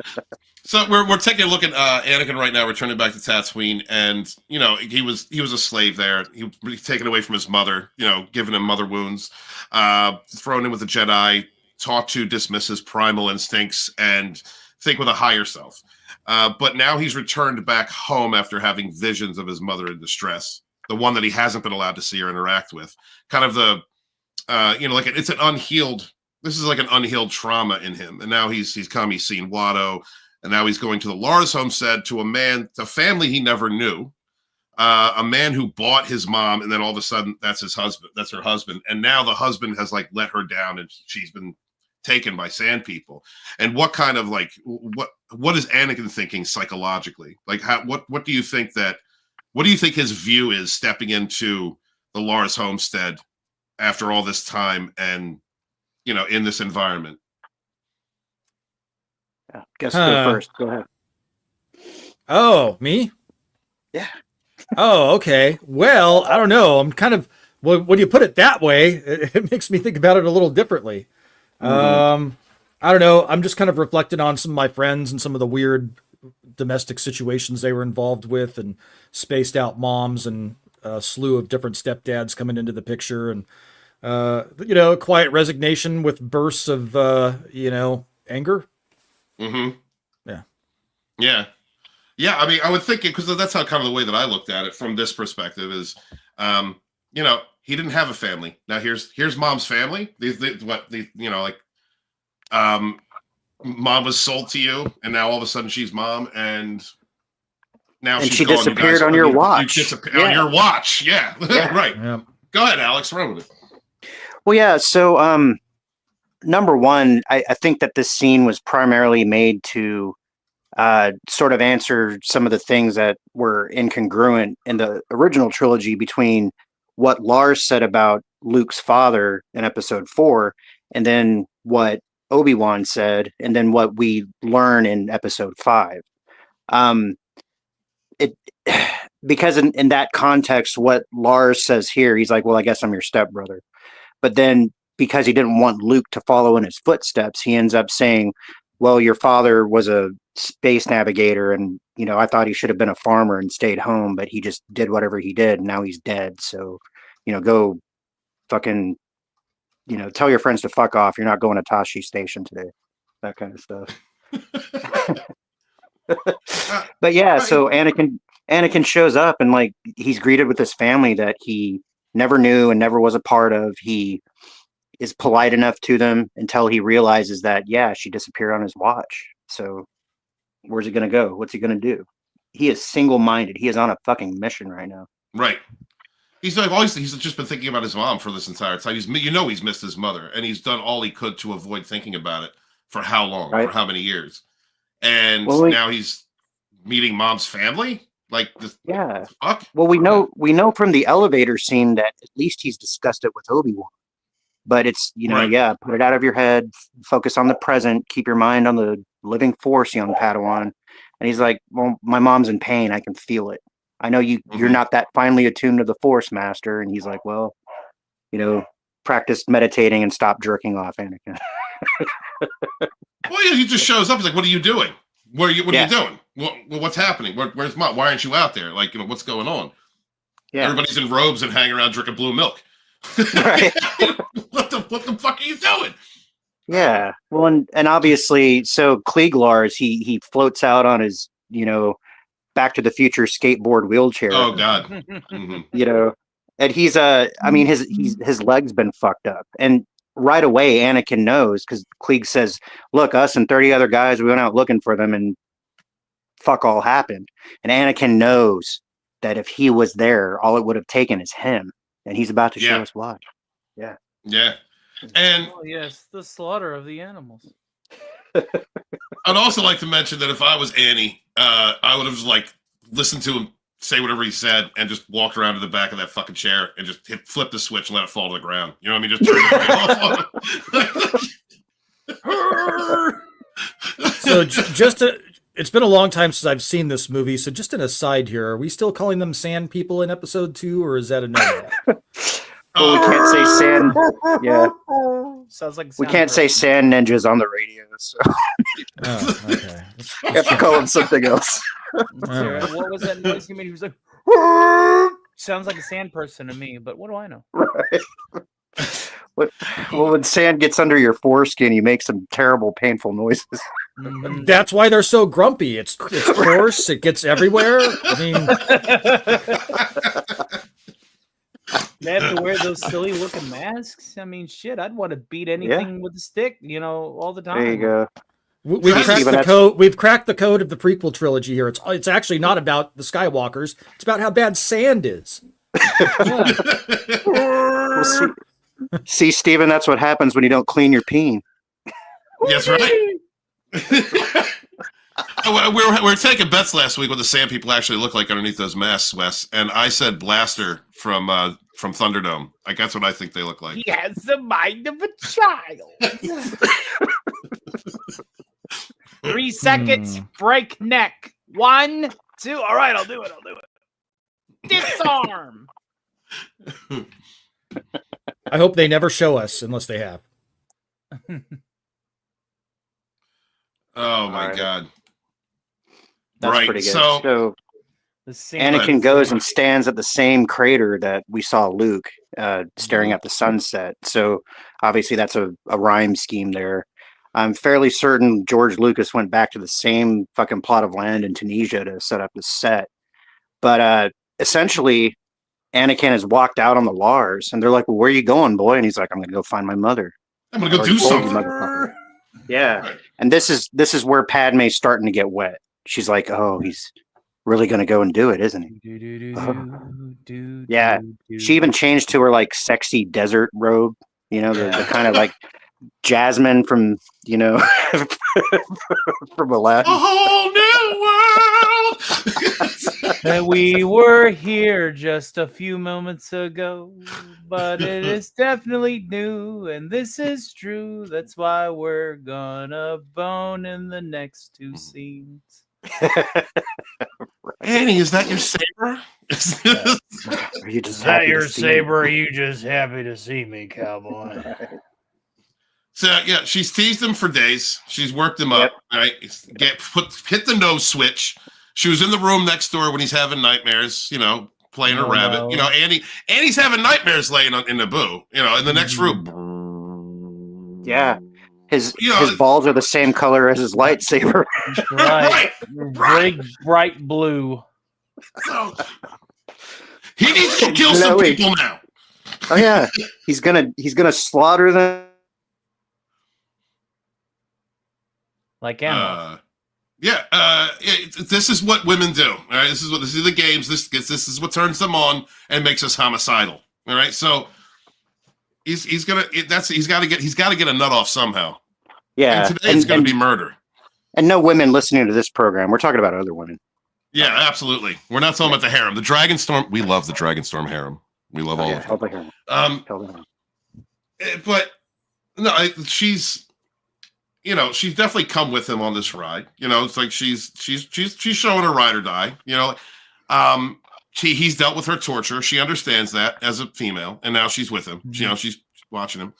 A: So we're taking a look at Anakin right now, returning back to Tatooine, and he was a slave there. He was taken away from his mother, giving him mother wounds, thrown in with the Jedi, taught to dismiss his primal instincts and think with a higher self. But now he's returned back home after having visions of his mother in distress, the one that he hasn't been allowed to see or interact with. Kind of the, it's an unhealed. This is like an unhealed trauma in him, and now he's seen Watto, and now he's going to the Lars Homestead to a family he never knew, a man who bought his mom, and then all of a sudden that's his husband, that's her husband, and now the husband has let her down, and she's been taken by sand people. And what kind of what is Anakin thinking psychologically? What do you think his view is stepping into the Lars Homestead after all this time and in this environment?
D: Yeah, guess go first. Go ahead.
F: Oh, me?
D: Yeah.
F: Oh, okay. Well, I don't know. I'm kind of when you put it that way, it makes me think about it a little differently. I don't know. I'm just kind of reflecting on some of my friends and some of the weird domestic situations they were involved with, and spaced out moms and a slew of different stepdads coming into the picture, and quiet resignation with bursts of, anger.
A: Mm-hmm.
F: Yeah.
A: Yeah. Yeah. I mean, I would think it, because that's how kind of the way that I looked at it from this perspective is, he didn't have a family. Now here's mom's family. Mom was sold to you, and now all of a sudden she's mom, and now
D: and
A: she's
D: she
A: gone.
D: disappeared on your watch.
A: On your watch. Yeah. Right.
F: Yeah.
A: Go ahead, Alex. Run with it.
D: Well, yeah. So, number one, I think that this scene was primarily made to sort of answer some of the things that were incongruent in the original trilogy between what Lars said about Luke's father in episode 4, and then what Obi-Wan said, and then what we learn in episode 5. Because in that context, what Lars says here, he's like, well, I guess I'm your stepbrother. But then because he didn't want Luke to follow in his footsteps, he ends up saying, well, your father was a space navigator, and I thought he should have been a farmer and stayed home, but he just did whatever he did, and now he's dead. So, go fucking, tell your friends to fuck off. You're not going to Tashi Station today. That kind of stuff. But yeah, so Anakin shows up, and like he's greeted with this family that he never knew and never was a part of. He is polite enough to them until he realizes that, yeah, she disappeared on his watch. So where's he going to go? What's he going to do? He is single-minded. He is on a fucking mission right now.
A: Right. He's just been thinking about his mom for this entire time. He's missed his mother, and he's done all he could to avoid thinking about it for how long, for how many years. And now he's meeting mom's family. Like this,
D: yeah.
A: Fuck.
D: Well, we know from the elevator scene that at least he's discussed it with Obi-Wan. But it's right. Put it out of your head. Focus on the present. Keep your mind on the living force, young Padawan. And he's like, well, my mom's in pain. I can feel it. I know you're not that finely attuned to the Force, Master. And he's like, well, practice meditating and stop jerking off, Anakin.
A: Well, yeah, he just shows up. He's like, what are you doing? What are you doing? Well, what's happening? Where's mom? Why aren't you out there? Like, what's going on? Yeah. Everybody's in robes and hanging around drinking blue milk. Right. What the fuck are you doing?
D: Yeah. Well, and obviously, so Klieg Lars, he floats out on his, Back to the Future skateboard wheelchair.
A: Oh God.
D: And he's his leg's been fucked up. And right away, Anakin knows, because Klieg says, look, us and 30 other guys, we went out looking for them, and fuck all happened. And Anakin knows that if he was there, all it would have taken is him. And he's about to show us why. Yeah.
A: Yeah. And
E: yes, the slaughter of the animals.
A: I'd also like to mention that if I was Annie, I would have just listened to him say whatever he said and just walked around to the back of that fucking chair and just flip the switch and let it fall to the ground. You know what I mean? Just turn it off.
F: So it's been a long time since I've seen this movie. So just an aside here, are we still calling them sand people in episode 2, or is that a no?
D: Well, we can't say sand. Yeah.
E: Sounds like
D: we can't say sand ninjas on the radio. So.
F: Oh, okay.
D: You have to call them something else.
E: What was that noise he made? He was like, sounds like a sand person to me, but what do I know?
D: Right. Well, when sand gets under your foreskin, you make some terrible, painful noises.
F: That's why they're so grumpy. It's coarse. It gets everywhere. I mean,
E: they have to wear those silly looking masks. I mean, shit, I'd want to beat anything with a stick, all the time.
D: There you go.
F: We've cracked the code. We've cracked the code of the prequel trilogy here. It's actually not about the Skywalkers. It's about how bad sand is.
D: Well, see, Steven, that's what happens when you don't clean your peen.
A: That's right. we were taking bets last week what the sand people actually look like underneath those masks, Wes, and I said Blaster from Thunderdome. Like, that's what I think they look like.
E: He has the mind of a child. 3 seconds, break neck. 1, 2. All right, I'll do it. Disarm.
F: I hope they never show us unless they have.
A: Oh my God.
D: That's
A: right.
D: Pretty good.
A: So
D: Anakin goes and stands at the same crater that we saw Luke staring at the sunset. So obviously that's a rhyme scheme there. I'm fairly certain George Lucas went back to the same fucking plot of land in Tunisia to set up the set. But essentially, Anakin has walked out on the Lars, and they're like, "Well, where are you going, boy?" And he's like, "I'm going to go find my mother.
A: I'm going to go do something."
D: Yeah, and this is where Padme's starting to get wet. She's like, "Oh, he's really going to go and do it, isn't he?" Yeah, she even changed to her like sexy desert robe. You know, the kind of like Jasmine from from Aladdin.
A: A whole new world.
E: And we were here just a few moments ago, but it is definitely new, and this is true. That's why we're gonna bone in the next 2 scenes.
A: Annie, is that your saber?
D: Are you just
E: Is that
D: happy
E: your
D: to see
E: saber?
D: me?
E: Are you just happy to see me, cowboy?
A: So yeah, she's teased him for days. She's worked him up. Right, hit the nose switch. She was in the room next door when he's having nightmares. You know, playing a rabbit.
E: No.
A: You know, Annie's having nightmares laying in the boo. You know, in the next room.
D: Yeah, his balls are the same color as his lightsaber.
E: Right, big bright blue.
A: So, he needs to kill some people now.
D: Oh yeah, he's gonna slaughter them.
E: Like Emma.
A: This is what women do. All right, this is the games. This is what turns them on and makes us homicidal. All right, so he's got to get a nut off somehow.
D: Yeah,
A: and today it's going to be murder.
D: And no women listening to this program. We're talking about other women.
A: Yeah, absolutely. We're not talking about the harem. The Dragonstorm. We love the Dragonstorm harem. We love all of them. But no, she's definitely come with him on this ride. You know, it's like she's showing her ride or die. You know, he's dealt with her torture. She understands that as a female, and now she's with him. Mm-hmm. You know, she's watching him.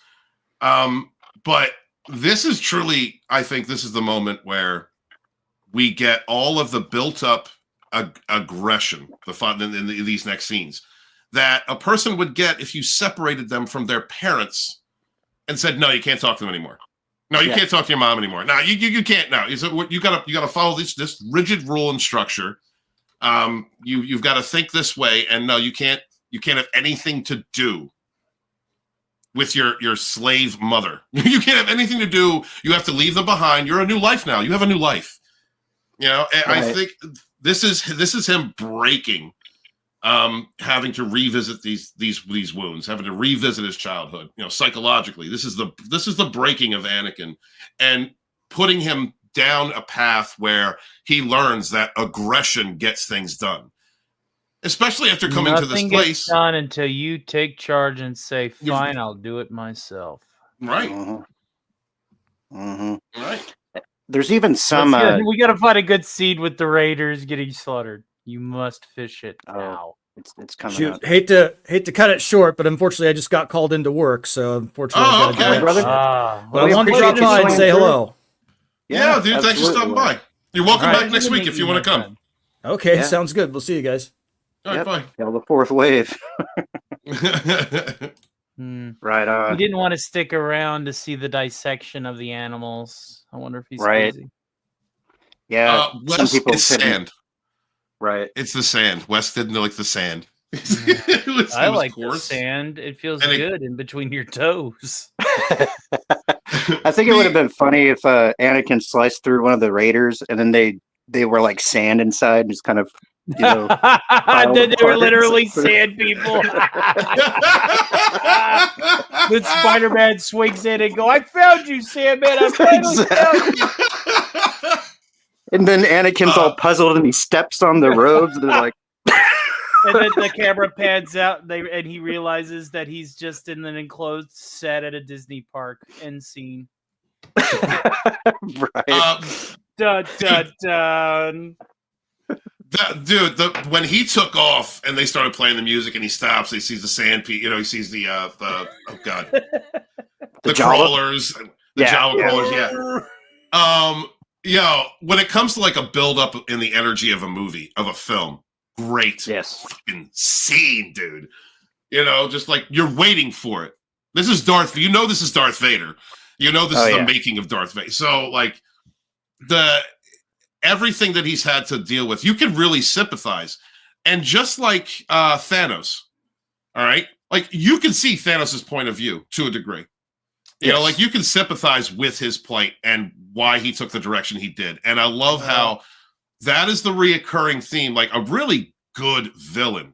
A: But this is truly, I think, this is the moment where we get all of the built-up aggression, in these next scenes, that a person would get if you separated them from their parents and said, "No, you can't talk to them anymore. No, you can't talk to your mom anymore. No, you can't. No, you gotta follow this rigid rule and structure. You've got to think this way, and no, you can't have anything to do with your slave mother. You can't have anything to do. You have to leave them behind. You're a new life now. You have a new life. You know, and I think this is him breaking, having to revisit these wounds, having to revisit his childhood. You know, psychologically, this is the breaking of Anakin and putting him down a path where he learns that aggression gets things done. Especially after coming to this place.
E: Nothing gets done until you take charge and say, "Fine, I'll do it myself."
A: Right.
D: Mm-hmm. Mm-hmm.
A: Right.
D: There's even some.
E: We got to find a good seed with the Raiders getting slaughtered. You must fish it now.
D: It's coming.
F: Shoot,
D: up.
F: hate to cut it short, but unfortunately, I just got called into work, so unfortunately, I gotta
D: brother.
F: But I wanted to drop by and say hello.
A: Yeah, dude, thanks for stopping by. You're welcome back next week if you want to come.
F: Okay, sounds good. We'll see you guys.
A: All right, bye.
D: Yeah, the fourth wave. Right on.
E: He didn't want to stick around to see the dissection of the animals. I wonder if he's crazy.
D: Yeah,
A: some people it's sand.
D: Right,
A: it's the sand. Wes didn't like the sand.
E: I like the sand. It feels good in between your toes.
D: I think it would have been funny if Anakin sliced through one of the Raiders, and then they were like sand inside, just kind of. You know,
E: they were literally sand people. Then Spider-Man swings in and go, "I found you, Sandman. I finally found you."
D: And then Anakin's all puzzled and he steps on the robes. And they're like,
E: and then the camera pans out and he realizes that he's just in an enclosed set at a Disney park. End scene.
D: Right.
E: Dun dun dun.
A: When he took off and they started playing the music and he stops, he sees the sand pea, he sees the oh god, the crawlers, Jawa crawlers, when it comes to like a build up in the energy of a movie, of a film, great
D: Yes.
A: fucking scene, dude. You know, just like you're waiting for it. This is Darth. You know, this is Darth Vader. You know, this is the making of Darth Vader. So, like, everything that he's had to deal with, you can really sympathize. And just like Thanos, all right, like you can see Thanos' point of view to a degree. You know, like you can sympathize with his plight and why he took the direction he did. And I love how that is the reoccurring theme. Like a really good villain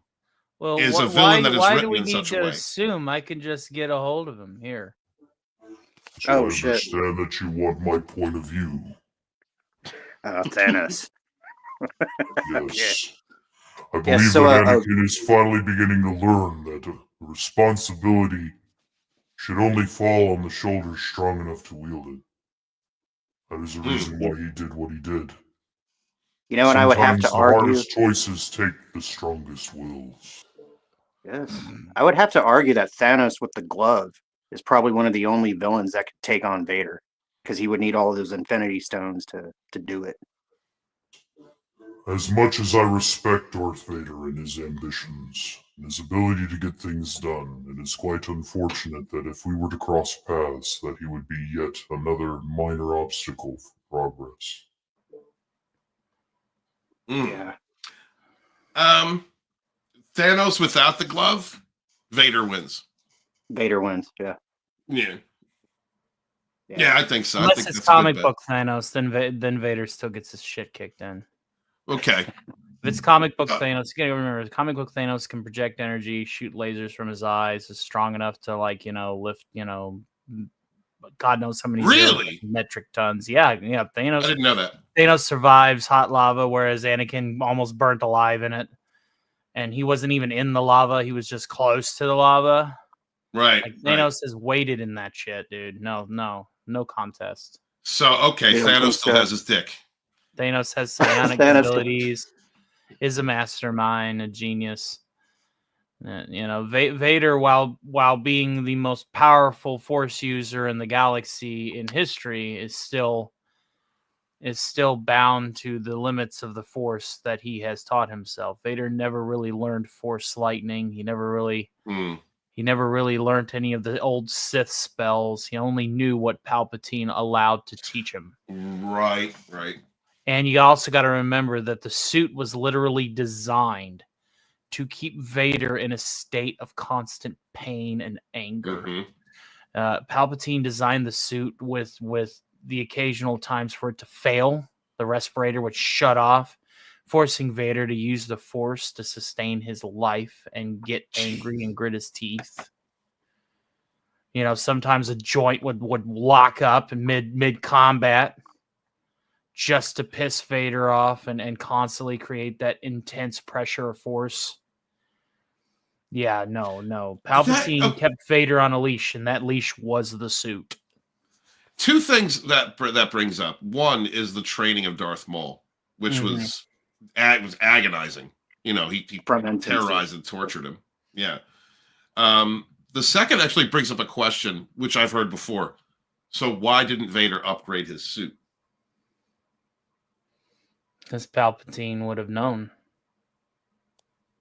A: is a villain that is written in such a way.
E: Assume I can just get a hold of him here.
G: So I understand that you want my point of view.
D: Thanos.
G: Yes. I believe that Anakin is finally beginning to learn that the responsibility should only fall on the shoulders strong enough to wield it. That is the reason why he did what he did.
D: You know, and I would have to argue.
G: The hardest choices take the strongest wills.
D: Yes. I would have to argue that Thanos with the glove is probably one of the only villains that could take on Vader, because he would need all of those Infinity Stones to do it.
G: As much as I respect Darth Vader and his ambitions, and his ability to get things done, it is quite unfortunate that if we were to cross paths, that he would be yet another minor obstacle for progress.
D: Yeah.
A: Thanos without the glove, Vader wins.
D: Vader wins, yeah.
A: Yeah, I think so.
E: Unless
A: I think
E: it's
A: that's
E: comic book Thanos, then Vader still gets his shit kicked in.
A: Okay.
E: If it's comic book Thanos, you gotta remember, comic book Thanos can project energy, shoot lasers from his eyes, is strong enough to, like, you know, lift, you know, God knows how many metric tons. Yeah, Thanos.
A: I didn't know that.
E: Thanos survives hot lava, whereas Anakin almost burnt alive in it. And he wasn't even in the lava, he was just close to the lava.
A: Right.
E: Like, Thanos is weighted in that shit, dude. No contest.
A: So, okay, Thanos still has his dick.
E: Thanos has psionic abilities, is a mastermind, a genius. You know, Vader, while being the most powerful Force user in the galaxy in history, is still bound to the limits of the Force that he has taught himself. Vader never really learned Force lightning. He never really learned any of the old Sith spells. He only knew what Palpatine allowed to teach him.
A: Right.
E: And you also got to remember that the suit was literally designed to keep Vader in a state of constant pain and anger. Palpatine designed the suit with the occasional times for it to fail. The respirator would shut off, forcing Vader to use the Force to sustain his life and get angry and grit his teeth. You know, sometimes a joint would lock up in mid combat just to piss Vader off and constantly create that intense pressure of Force. Yeah, no. Palpatine kept Vader on a leash, and that leash was the suit.
A: Two things that brings up. One is the training of Darth Maul, which was agonizing. You know, he terrorized and tortured him. Yeah. The second actually brings up a question, which I've heard before. So why didn't Vader upgrade his suit?
E: Because Palpatine would have known.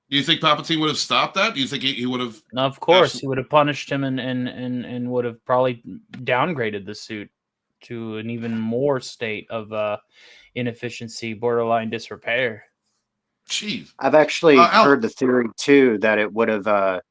A: Do you think Palpatine would have stopped that? Do you think he would have?
E: Of course, he would have punished him and would have probably downgraded the suit to an even more state of inefficiency, borderline disrepair.
A: Jeez.
D: I've actually heard the theory too that it would have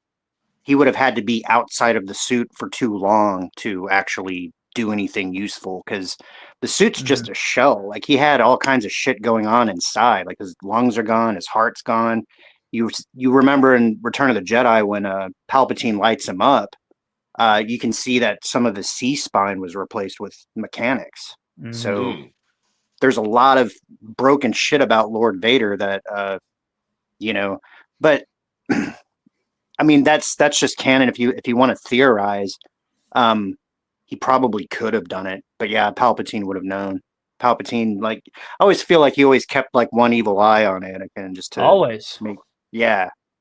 D: he would have had to be outside of the suit for too long to actually do anything useful, because the suit's just a shell. Like, he had all kinds of shit going on inside. Like, his lungs are gone, his heart's gone. You remember in Return of the Jedi when Palpatine lights him up, you can see that some of the C-spine was replaced with mechanics. So there's a lot of broken shit about Lord Vader that but I mean, that's just canon. If you want to theorize, he probably could have done it, but yeah, Palpatine would have known. Palpatine, like, I always feel like he always kept like one evil eye on Anakin, just to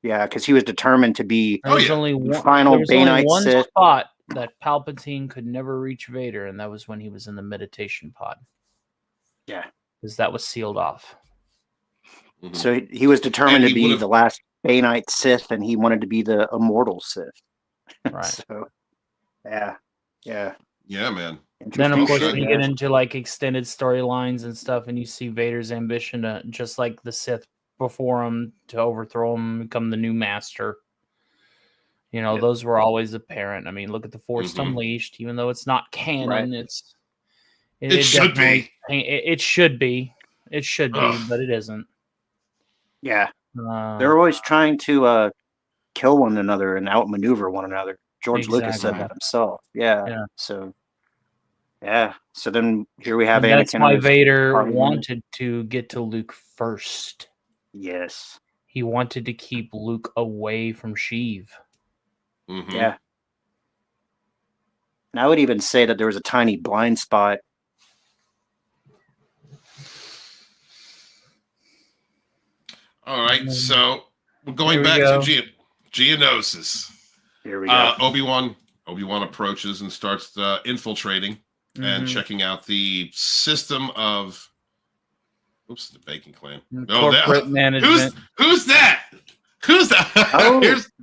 D: because he was determined to be
E: only one final Baneite Sith. Spot that Palpatine could never reach Vader, and that was when he was in the meditation pod.
D: Yeah,
E: because that was sealed off.
A: Mhm.
D: So he was determined
A: And
D: to
A: he
D: be
A: would've-
D: the last Banite Sith, and he wanted to be the immortal Sith.
E: Right.
D: So, yeah.
A: Yeah, man.
E: Then, of
D: Interesting
E: course,
D: shit,
E: when you get
D: guys.
E: into like extended storylines and stuff, and you see Vader's ambition to, just like the Sith before him, to overthrow him, become the new master. You know, those were always apparent. I mean, look at the Force
A: Mhm.
E: Unleashed. Even though it's not canon,
D: Right.
A: It should be.
E: It should be. It should be,
A: Ugh.
E: but it isn't.
D: Yeah. They're always trying to kill one another and outmaneuver one another. George Lucas said
E: Exactly.
D: that himself. Yeah.
E: Yeah.
D: So, yeah. So then here we have
E: And that's
D: Anakin.
E: why
D: as
E: Vader
D: Harley Quinn.
E: wanted to get to Luke first.
D: Yes.
E: He wanted to keep Luke away from Sheev.
A: Mhm.
D: Yeah. And I would even say that there was a tiny blind spot.
A: All right, so we're going
E: Here we
A: back
E: go.
A: to Geonosis.
D: Here we go.
A: Obi-Wan approaches and starts infiltrating and
E: Mhm.
A: checking out the system of. Oops, the Bacon Clan.
E: Corporate management.
A: Who's that? Who's that?
D: Oh,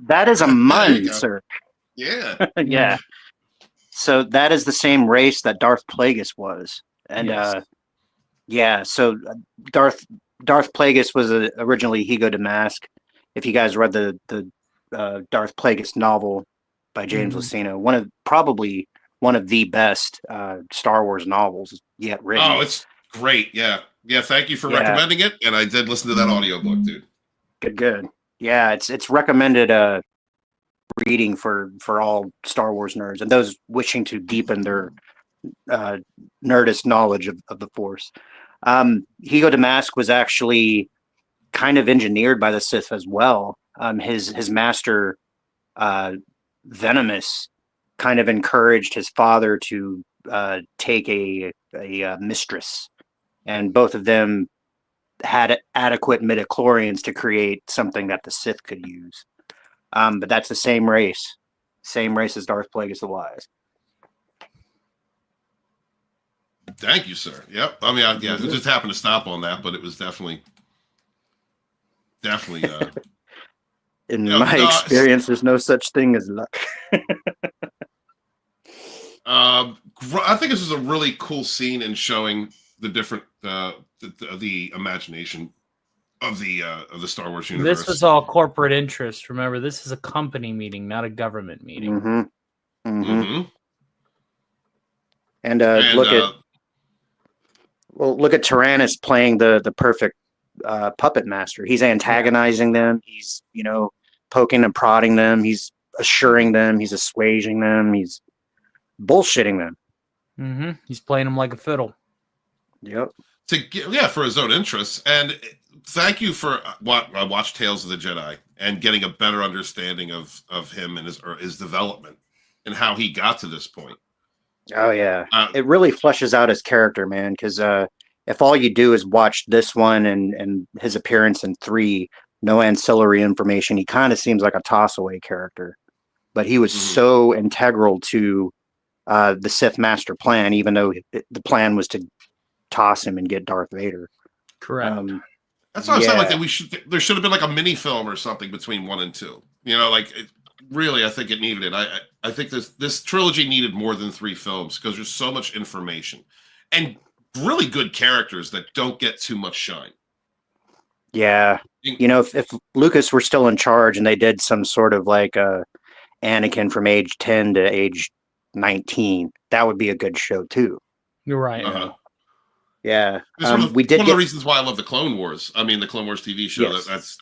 D: that is a
A: There you
D: Mun,
A: go.
D: sir.
A: Yeah.
D: Yeah. So that is the same race that Darth Plagueis was. And
E: Yes.
D: yeah, so Darth Plagueis was originally Higo Damask. If you guys read the Darth Plagueis novel by James Luceno, probably one of the best Star Wars novels yet written.
A: Oh, it's great. Yeah. Yeah. Thank you for
D: Yeah.
A: recommending it. And I did listen to that audiobook, dude.
D: Good. Yeah, it's recommended reading for all Star Wars nerds and those wishing to deepen their nerdist knowledge of the Force. Higo Damask was actually kind of engineered by the Sith as well. His master Venomous kind of encouraged his father to take a mistress, and both of them had adequate midichlorians to create something that the Sith could use. But that's the same race as Darth Plagueis the Wise.
A: Thank you, sir. Yep. I mean, I just happened to stop on that, but it was definitely.
D: In my experience, there's no such thing as luck.
A: I think this is a really cool scene in showing the different the imagination of the Star Wars universe.
E: This was all corporate interest. Remember, this is a company meeting, not a government meeting.
D: Mm-hmm. Mm-hmm.
A: Mm-hmm.
D: And look at Tyrannus playing the perfect puppet master. He's antagonizing them. He's poking and prodding them. He's assuring them. He's assuaging them. He's bullshitting them.
E: Mm-hmm. He's playing them like a fiddle.
D: Yep.
A: For his own interests. And thank you for what I watched Tales of the Jedi and getting a better understanding of him and his development and how he got to this point.
D: Oh yeah, it really fleshes out his character, man. Because if all you do is watch this one and his appearance in 3, no ancillary information, he kind of seems like a toss-away character. But he was so integral to the Sith Master plan, even though the plan was to toss him and get Darth Vader.
E: Correct.
A: That's what I was saying. Like there should have been like a mini film or something between 1 and 2. Really, I think it needed it. I think this trilogy needed more than 3 films because there's so much information and really good characters that don't get too much shine.
D: Yeah. If Lucas were still in charge and they did some sort of like Anakin from age 10 to age 19, that would be a good show too.
E: You're right.
A: Uh-huh.
D: Yeah.
A: One of the reasons why I love the Clone Wars. I mean, the Clone Wars TV show.
D: Yes.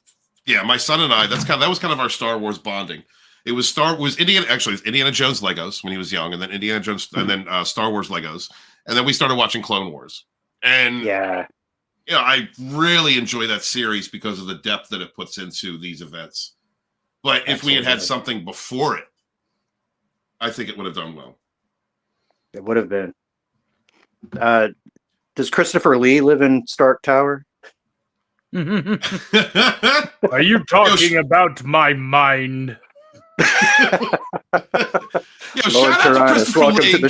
A: My son and I. That was kind of our Star Wars bonding. It was Indiana Jones Legos when he was young, and then Indiana Jones, and then Star Wars Legos, and then we started watching Clone Wars. And I really enjoy that series because of the depth that it puts into these events. But if we had something before it, I think it would have done well.
D: It would have been. Does Christopher Lee live in Stark Tower?
E: Are you talking about my mind?
A: Shout out to Christopher Lee.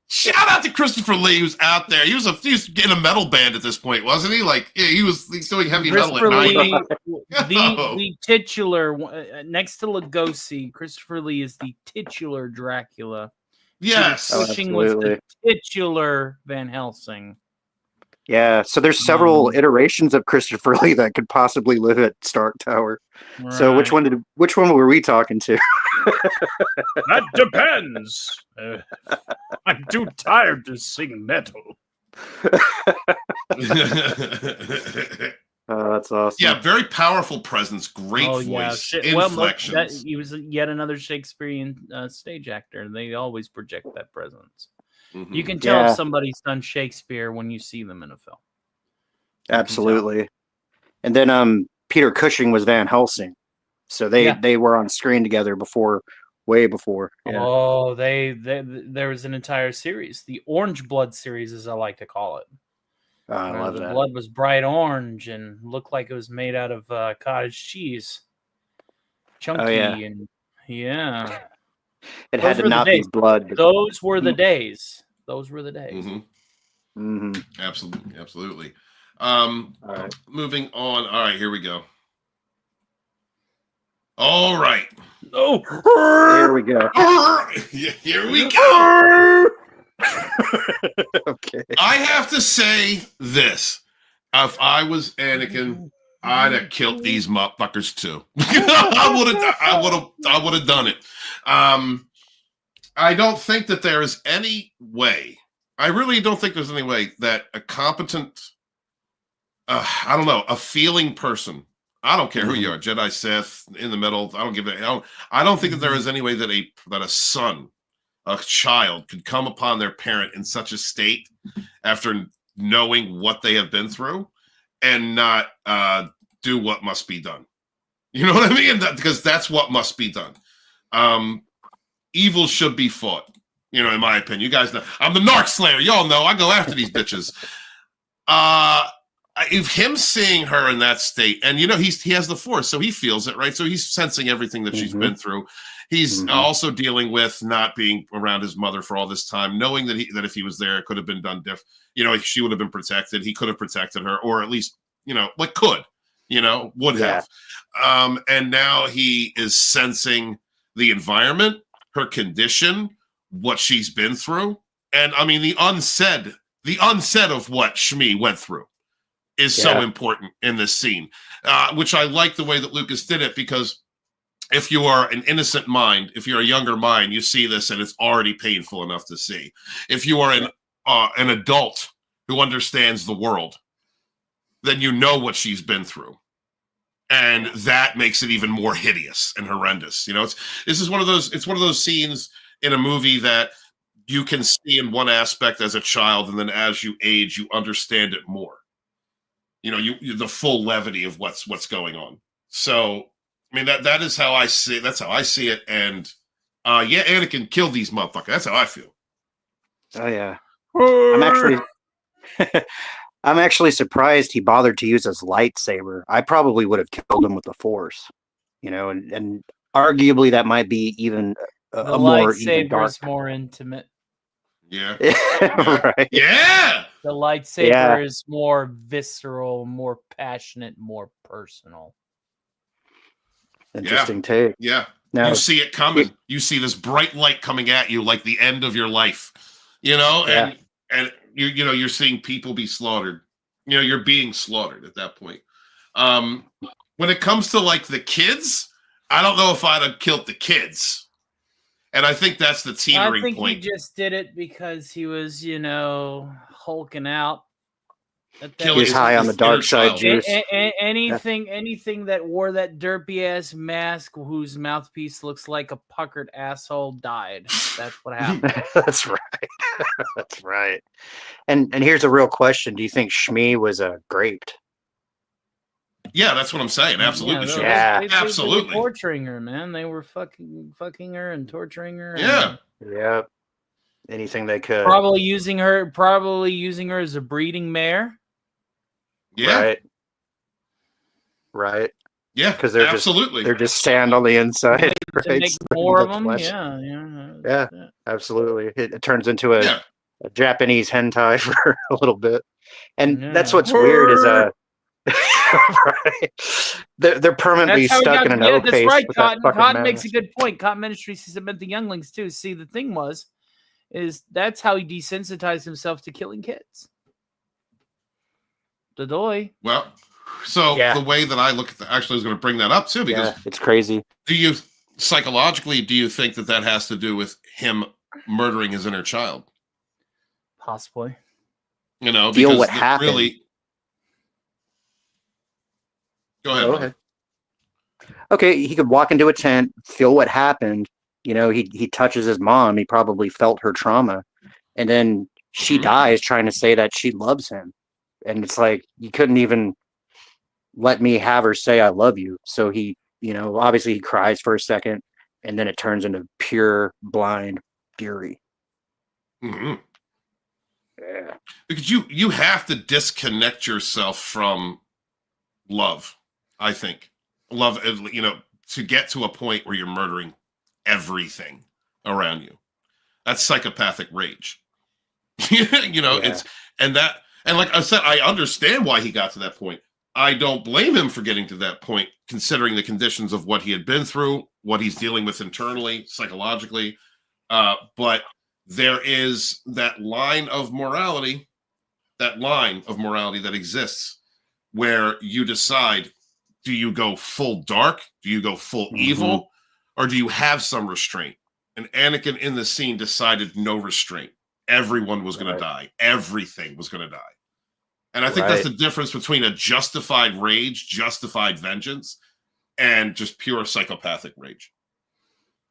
A: Shout out to Christopher Lee, who's out there. He was in a metal band at this point, wasn't he? Like, yeah, he's doing heavy metal at night.
E: The titular next to Lugosi, Christopher Lee is the titular Dracula.
A: Yes,
E: Cushing was the titular Van Helsing.
D: Yeah, so there's several iterations of Christopher Lee that could possibly live at Stark Tower. Right. So which one were we talking to?
E: That depends. I'm too tired to sing metal.
D: That's awesome.
A: Yeah, very powerful presence, great voice, inflections.
E: He was yet another Shakespearean stage actor. They always project that presence. Mm-hmm. You can tell if somebody's done Shakespeare when you see them in a film.
D: Absolutely. And then Peter Cushing was Van Helsing. So they were on screen together way before. Yeah.
E: Oh, there was an entire series, the Orange Blood series, as I like to call it.
D: I love that.
E: The blood was bright orange and looked like it was made out of cottage cheese. Chunky and
D: It had to not be blood.
E: Those were the days. Mm-hmm.
D: Mm-hmm.
A: Absolutely. All right. Moving on. All right, here we go. All right.
D: Oh, here we go.
A: Here we go.
D: Okay.
A: I have to say this. If I was Anakin, I'd have killed these motherfuckers too. I would have done it. I don't think that there is any way. I really don't think there's any way that a competent, a feeling person. I don't care who you are, Jedi, Sith, in the middle. I don't give a. I don't think that there is any way that a son, a child, could come upon their parent in such a state after knowing what they have been through and not do what must be done. You know what I mean? Because that's what must be done. Evil should be fought. You know, in my opinion. You guys know I'm the Narc Slayer. Y'all know I go after these bitches. If him seeing her in that state, and you know he has the Force, so he feels it, right? So he's sensing everything that she's been through. He's also dealing with not being around his mother for all this time, knowing that if he was there, it could have been done different. You know, she would have been protected. He could have protected her, or at least, you know, would have. And now he is sensing the environment, her condition, what she's been through, and I mean the unsaid of what Shmi went through is so important in this scene, which I like the way that Lucas did it, because if you are an innocent mind, if you're a younger mind, you see this and it's already painful enough to see. If you are an adult who understands the world, then you know what she's been through, and that makes it even more hideous and horrendous. You know, it's one of those scenes in a movie that you can see in one aspect as a child, and then as you age, you understand it more. You know, the full levity of what's going on. So, I mean, that is how I see it. That's how I see it. And Anakin, kill these motherfuckers. That's how I feel.
D: Oh yeah. I'm actually surprised he bothered to use his lightsaber. I probably would have killed him with the Force. You know, and arguably that might be even
E: the lightsaber is more intimate.
A: Yeah.
D: Right.
A: Yeah.
E: The lightsaber is more visceral, more passionate, more personal.
D: Interesting take.
A: Yeah. Now, you see it coming. You see this bright light coming at you like the end of your life. You know, and you're seeing people be slaughtered. You know, you're being slaughtered at that point. When it comes to like the kids, I don't know if I'd have killed the kids. And I think that's the teetering point.
E: I think he just did it because he was, you know, hulking out.
D: He's high on the dark side juice.
E: Anything that wore that derpy ass mask whose mouthpiece looks like a puckered asshole died. That's what happened.
D: That's right. That's right. And here's a real question: do you think Shmi was raped?
A: Yeah, that's what I'm saying. Absolutely.
E: They absolutely torturing her, man. They were fucking her and torturing her.
A: Yeah.
D: Yep. Anything they could.
E: Probably using her as a breeding mare.
A: Yeah.
D: Right.
A: Yeah,
D: because they're
A: absolutely
D: they're just sand on the inside.
E: To
D: Right?
E: make
D: The
E: more of them.
D: flesh.
E: Yeah.
D: Absolutely. It turns into a
A: yeah.
D: Japanese hentai for a little bit, and that's
E: Yeah.
D: what's weird is right. They're permanently
E: That's how
D: stuck in an oak
E: that's
D: face
E: right.
D: with that
E: Cotton,
D: fucking
E: Cotton makes a
D: mask.
E: good point. Cotton Ministries says it meant the younglings too. See, the thing is that's how he desensitized himself to killing kids. The doy.
A: Well, so the way that I look at actually I was going to bring that up too, because
D: it's crazy.
A: do you psychologically think that has to do with him murdering his inner child?
E: Possibly.
A: You know,
D: Feel
A: because
D: what happened.
A: really. Go ahead.
D: Okay, he could walk into a tent, feel what happened. You know, he touches his mom. He probably felt her trauma, and then she dies trying to say that she loves him, and it's like you couldn't even let me have her say I love you. So he, you know, obviously he cries for a second, and then it turns into pure blind fury.
A: Mm-hmm.
D: Yeah,
A: Because you have to disconnect yourself from love. I think love, you know, to get to a point where you're murdering everything around you. That's psychopathic rage. You know, it's and like I said, I understand why he got to that point. I don't blame him for getting to that point, considering the conditions of what he had been through, what he's dealing with internally, psychologically. But there is that line of morality that exists where you decide, do you go full dark? Do you go full evil? Or do you have some restraint? And Anakin in the scene decided no restraint. Everyone was going to die. Everything was going to die. And I think that's the difference between a justified rage, justified vengeance, and just pure psychopathic rage.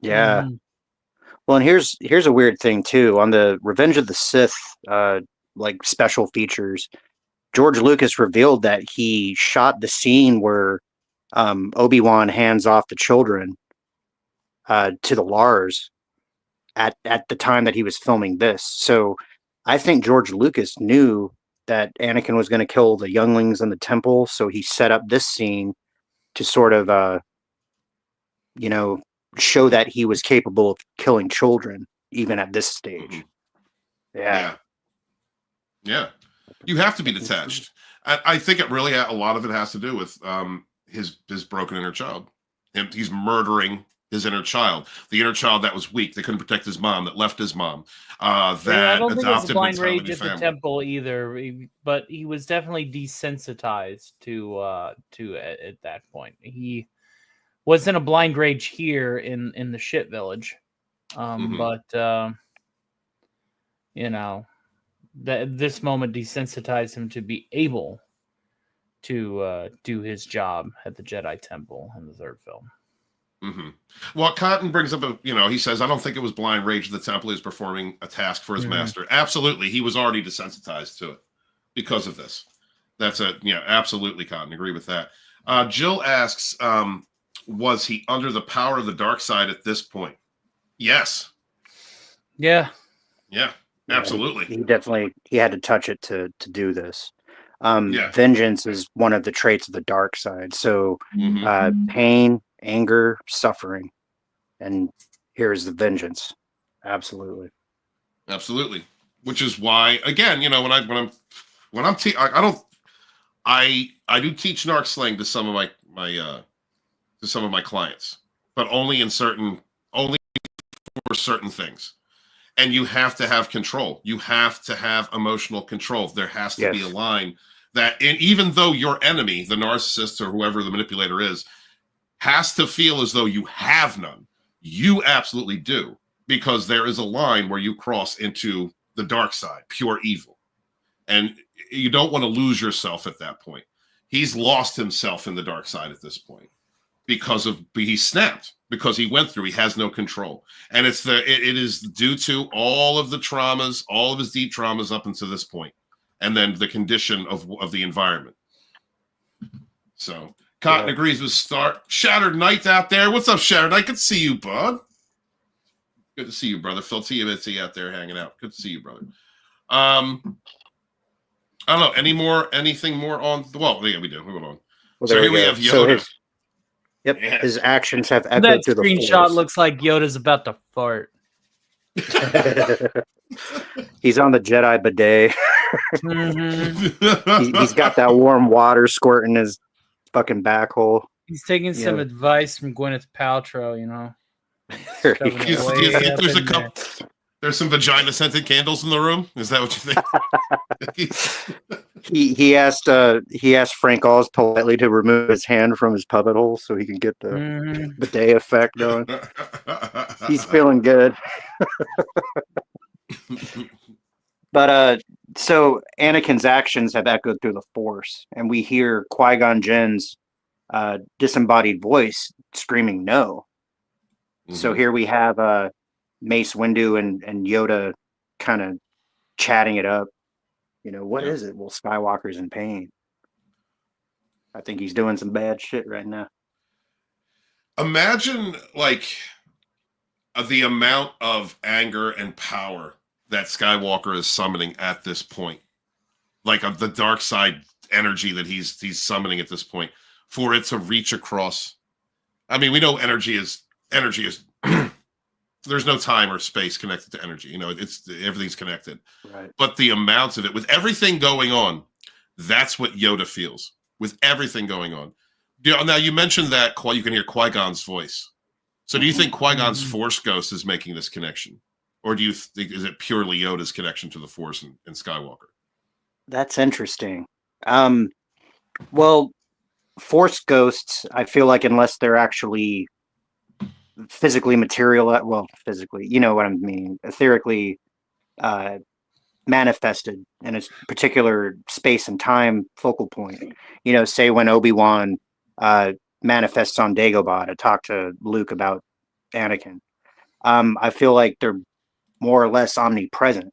D: Yeah. Well, and here's a weird thing too. On the Revenge of the Sith, like special features, George Lucas revealed that he shot the scene where Obi-Wan hands off the children to the Lars at the time that he was filming this. So I think George Lucas knew that Anakin was going to kill the younglings in the temple, so he set up this scene to sort of you know, show that he was capable of killing children even at this stage. Yeah.
A: You have to be detached. I think it really, a lot of it has to do with his broken inner child. He's murdering his inner child, the inner child that was weak, that couldn't protect his mom, that left his mom, that
E: I don't think it was a
A: adopted
E: blind rage
A: mentality
E: at
A: family.
E: the temple either, but he was definitely desensitized to at that point. He was in a blind rage here in the shit village, but you know, that this moment desensitized him to be able to do his job at the Jedi Temple in the third film.
A: Well, Cotton brings up he says, I don't think it was blind rage. The temple is performing a task for his master. Absolutely. He was already desensitized to it because of this. That's absolutely, Cotton. Agree with that. Jill asks, was he under the power of the dark side at this point? Yes.
E: Yeah,
A: absolutely.
D: He had to touch it to do this. Vengeance is one of the traits of the dark side. So pain, anger, suffering, and here's the vengeance. Absolutely. Which is why, again, when I'm I do teach Narc slang to some of my clients, but only for certain things. And you have to have control. You have to have emotional control. There has to be a line that, even though your enemy, the narcissist or whoever the manipulator is, has to feel as though you have none. You absolutely do, because there is a line where you cross into the dark side, pure evil. And you don't want to lose yourself at that point. He's lost himself in the dark side at this point because he snapped, because he went through, he has no control. And it is due to all of the traumas, all of his deep traumas up until this point, and then the condition of the environment. So Cotton agrees with Shattered Knight out there. What's up, Shattered Knight? Good to see you, bud. Good to see you, brother. Phil T. out there hanging out. Good to see you, brother. I don't know. Anything more on the... Well, yeah, we do. Hold on. Well,
A: so here we have Yoda.
D: Yep,
A: Yeah.
D: his actions have echoed
E: That
D: through the
E: screenshot
D: Force.
E: looks like Yoda's about to fart.
D: He's on the Jedi bidet.
E: Mhm.
D: He's got that warm water squirting his fucking back hole.
E: He's taking some
D: Yeah.
E: advice from Gwyneth Paltrow, you know.
D: There you
E: Shoving
D: go.
E: it
A: Do you
E: way
A: think
E: up
A: there's a
E: in there.
A: couple? There's some vagina scented candles in the room. Is that what you think?
D: He asked Frank Oz politely to remove his hand from his puppet hole so he can get the
E: Mhm.
D: bidet effect going. He's feeling good. But so Anakin's actions have echoed through the Force, and we hear Qui-Gon Jinn's disembodied voice screaming no. So here we have Mace Windu and Yoda kind of chatting it up. You know, what is it? Well, Skywalker's in pain. I think he's doing some bad shit right now.
A: Imagine like the amount of anger and power that Skywalker is summoning at this point, like of the dark side energy that he's summoning at this point, for it to reach across. I mean, we know energy is there's no time or space connected to energy. You know, everything's connected.
D: Right.
A: But the amounts of it, with everything going on, that's what Yoda feels. With everything going on. Now, you mentioned that you can hear Qui-Gon's voice. So do you think Qui-Gon's Force Ghost is making this connection? Or do you think, is it purely Yoda's connection to the Force and Skywalker?
D: That's interesting. Well, Force ghosts, I feel like unless they're actually physically physically, you know what I mean, etherically manifested in a particular space and time focal point. You know, say when Obi-Wan manifests on Dagobah to talk to Luke about Anakin. I feel like they're more or less omnipresent,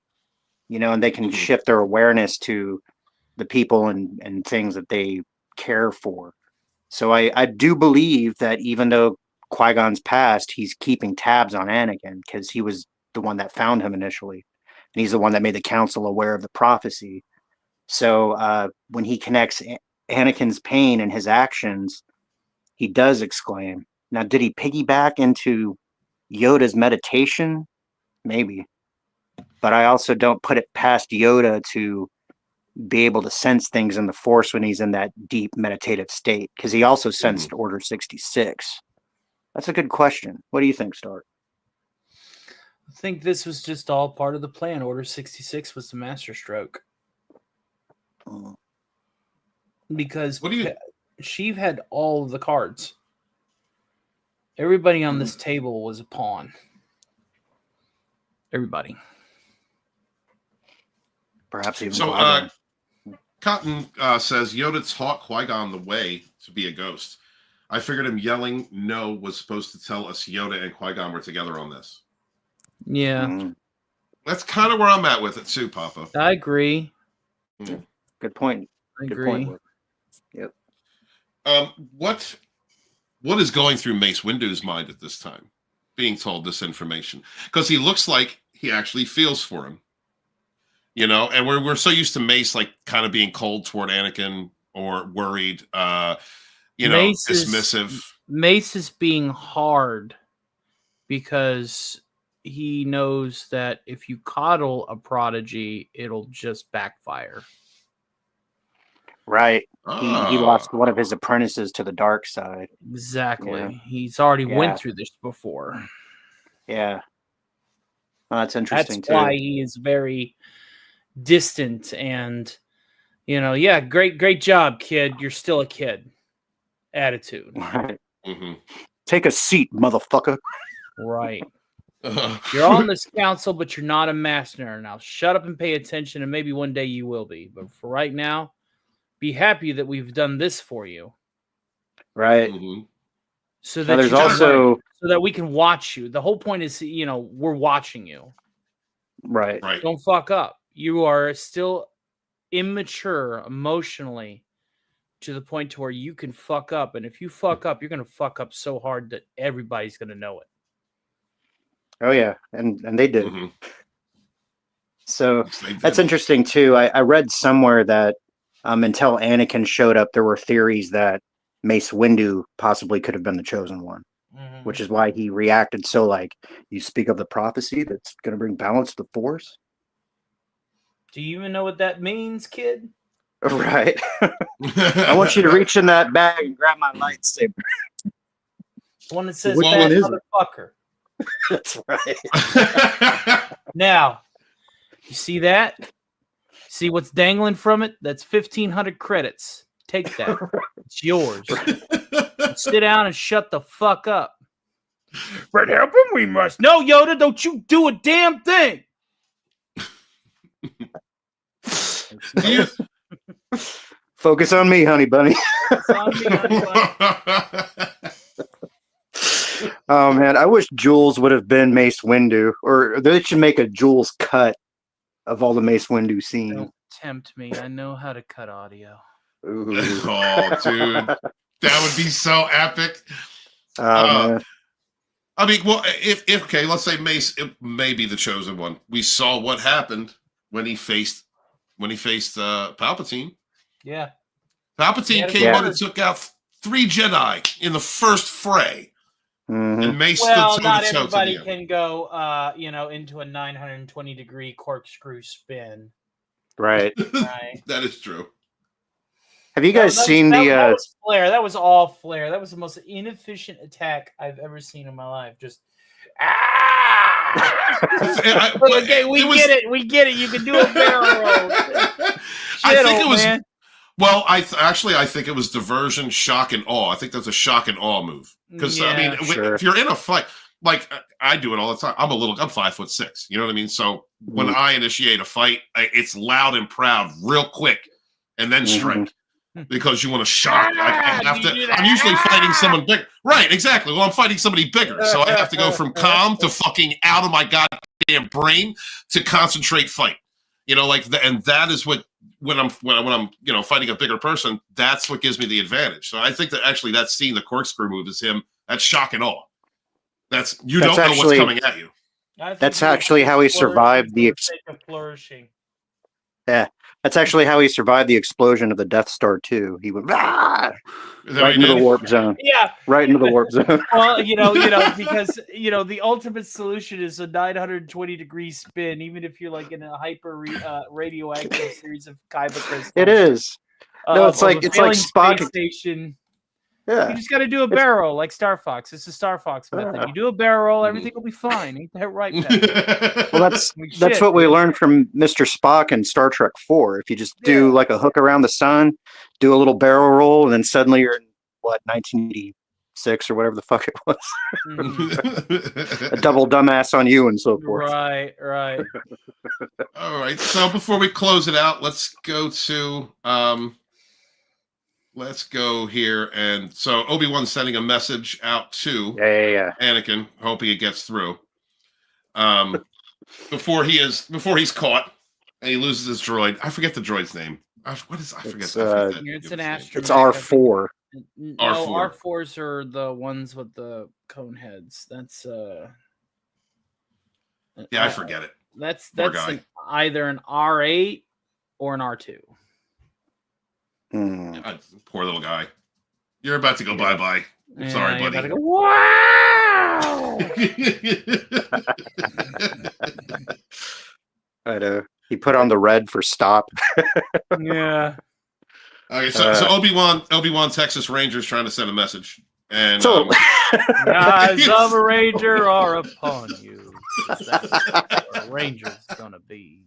D: you know, and they can shift their awareness to the people and things that they care for. So I do believe that even though Qui-Gon's passed, he's keeping tabs on Anakin because he was the one that found him initially. And he's the one that made the council aware of the prophecy. So when he connects Anakin's pain and his actions, he does exclaim. Now, did he piggyback into Yoda's meditation? Maybe. But I also don't put it past Yoda to be able to sense things in the Force when he's in that deep meditative state, because he also sensed Order 66. That's a good question. What do you think, Stark?
E: I think this was just all part of the plan. Order 66 was the masterstroke. Because Sheev had all of the cards. Everybody on this table was a pawn. Everybody.
D: Perhaps even
A: so. Cotton says Yoda taught Qui-Gon the way to be a ghost. I figured him yelling no was supposed to tell us Yoda and Qui-Gon were together on this.
E: Yeah.
A: That's kind of where I'm at with it too, Papa.
E: I agree.
D: Good point.
E: I
D: Good
E: agree.
D: point. Yep.
A: What is going through Mace Windu's mind at this time, being told this information? Because he looks like he actually feels for him. You know, and we're so used to Mace like kind of being cold toward Anakin or worried, dismissive.
E: Mace is being hard because he knows that if you coddle a prodigy, it'll just backfire.
D: Right. He lost one of his apprentices to the dark side.
E: Exactly.
D: Yeah.
E: He's already went through this before.
D: Yeah. Well, that's interesting
E: That's why he is very distant and, great job, kid. You're still a kid. Attitude.
D: Right. Take a seat, motherfucker.
E: Right. You're on this council, but you're not a master. Now shut up and pay attention, and maybe one day you will be. But for right now, be happy that we've done this for you.
D: Right.
E: So that
D: there's also
E: so that we can watch you. The whole point is, we're watching you.
D: Right.
E: Don't fuck up. You are still immature emotionally to the point to where you can fuck up. And if you fuck up, you're going to fuck up so hard that everybody's going to know it.
D: Oh, yeah. And they did. So that's interesting, too. I read somewhere that until Anakin showed up, there were theories that Mace Windu possibly could have been the chosen one, which is why he reacted so like, you speak of the prophecy that's going to bring balance to the Force?
E: Do you even know what that means, kid?
D: Right. I want you to reach in that bag and grab my lightsaber.
E: The one that says,
F: Which
E: "Bad
F: one is
E: motherfucker."
D: That's right.
E: Now, you see that? See what's dangling from it? That's 1,500 credits. Take that. It's yours. Sit down and shut the fuck up. But help him, we must. No, Yoda, don't you do a damn thing.
D: Focus on me, honey bunny. Oh man, I wish Jules would have been Mace Windu, or they should make a Jules cut of all the Mace Windu scenes.
E: Don't tempt me. I know how to cut audio.
A: Oh, dude, that would be so epic.
D: Man.
A: I mean, well, if okay, let's say Mace may be the chosen one. We saw what happened when he faced Palpatine.
E: Yeah,
A: Palpatine came in and took out 3 Jedi in the first fray. And Mace
E: well,
A: stood
E: not
A: toe-to-toe
E: everybody
A: to
E: can go, into a 920-degree corkscrew spin.
D: Right.
E: Right.
A: That is true.
D: Have you guys seen
E: that
D: the?
E: was flare. That was all flare. That was the most inefficient attack I've ever seen in my life. Just okay, we get it. We get it. You can do a barrel roll.
A: I think it was. Man. Well, I think it was diversion, shock, and awe. I think that's a shock and awe move. Because if you're in a fight, like I do it all the time. I'm 5'6". You know what I mean? So when I initiate a fight, it's loud and proud, real quick, and then strike. Because you want to shock. I'm usually fighting someone bigger. Right, exactly. Well, I'm fighting somebody bigger. So I have to go from calm to fucking out of my goddamn brain to concentrate fight. And that is what when I'm fighting a bigger person, that's what gives me the advantage. So I think that actually that scene, the corkscrew move, is him. That's shock and awe. Don't know what's coming at you.
D: That's actually how he survived the
E: flourishing.
D: Yeah, that's actually how he survived the explosion of the Death Star 2. He went right into the warp zone.
E: Yeah,
D: right into the warp zone.
E: Well, because the ultimate solution is a 920-degree spin, even if you're like in a hyper radioactive series of Kyber crystals.
D: It is. No, it's like Spock
E: station.
D: Yeah.
E: You just got to do a barrel like Star Fox. It's a Star Fox method. You do a barrel, everything will be fine. Ain't that right, Pat?
D: Well, that's what we learned from Mr. Spock in Star Trek 4. If you just do like a hook around the sun, do a little barrel roll, and then suddenly you're in 1986 or whatever the fuck it was. A double dumbass on you and so forth.
E: Right.
A: All right. So before we close it out, let's go to Let's go here, and so Obi-Wan's sending a message out to Anakin, hoping it gets through. Before he's caught and he loses his droid. I forget the droid's name. I forget.
E: It's an astromech.
D: It's R4.
E: No, R4s are the ones with the cone heads. That's
A: I forget it.
E: That's either an R8 or an R2.
A: Poor little guy. You're about to go bye-bye. I'm sorry, buddy.
E: Go, wow!
D: I know. He put on the red for stop.
E: Yeah.
A: Okay, so Obi-Wan Texas Rangers trying to send a message. And
E: the eyes of a ranger are upon you. That's what a ranger's gonna be.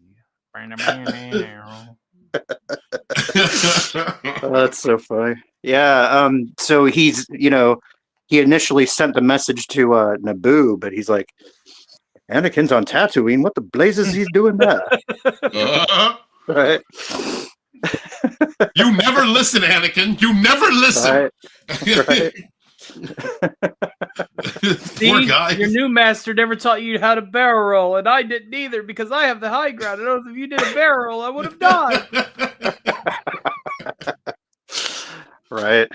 D: That's so funny. Yeah. So he's, he initially sent the message to Naboo, but he's like, Anakin's on Tatooine. What the blazes he's doing that? Right.
A: You never listen, Anakin. You never listen.
D: Right.
E: See,
A: poor guy.
E: Your new master never taught you how to barrel roll, and I didn't either because I have the high ground. I know if you did a barrel roll, I would have died.
D: Right.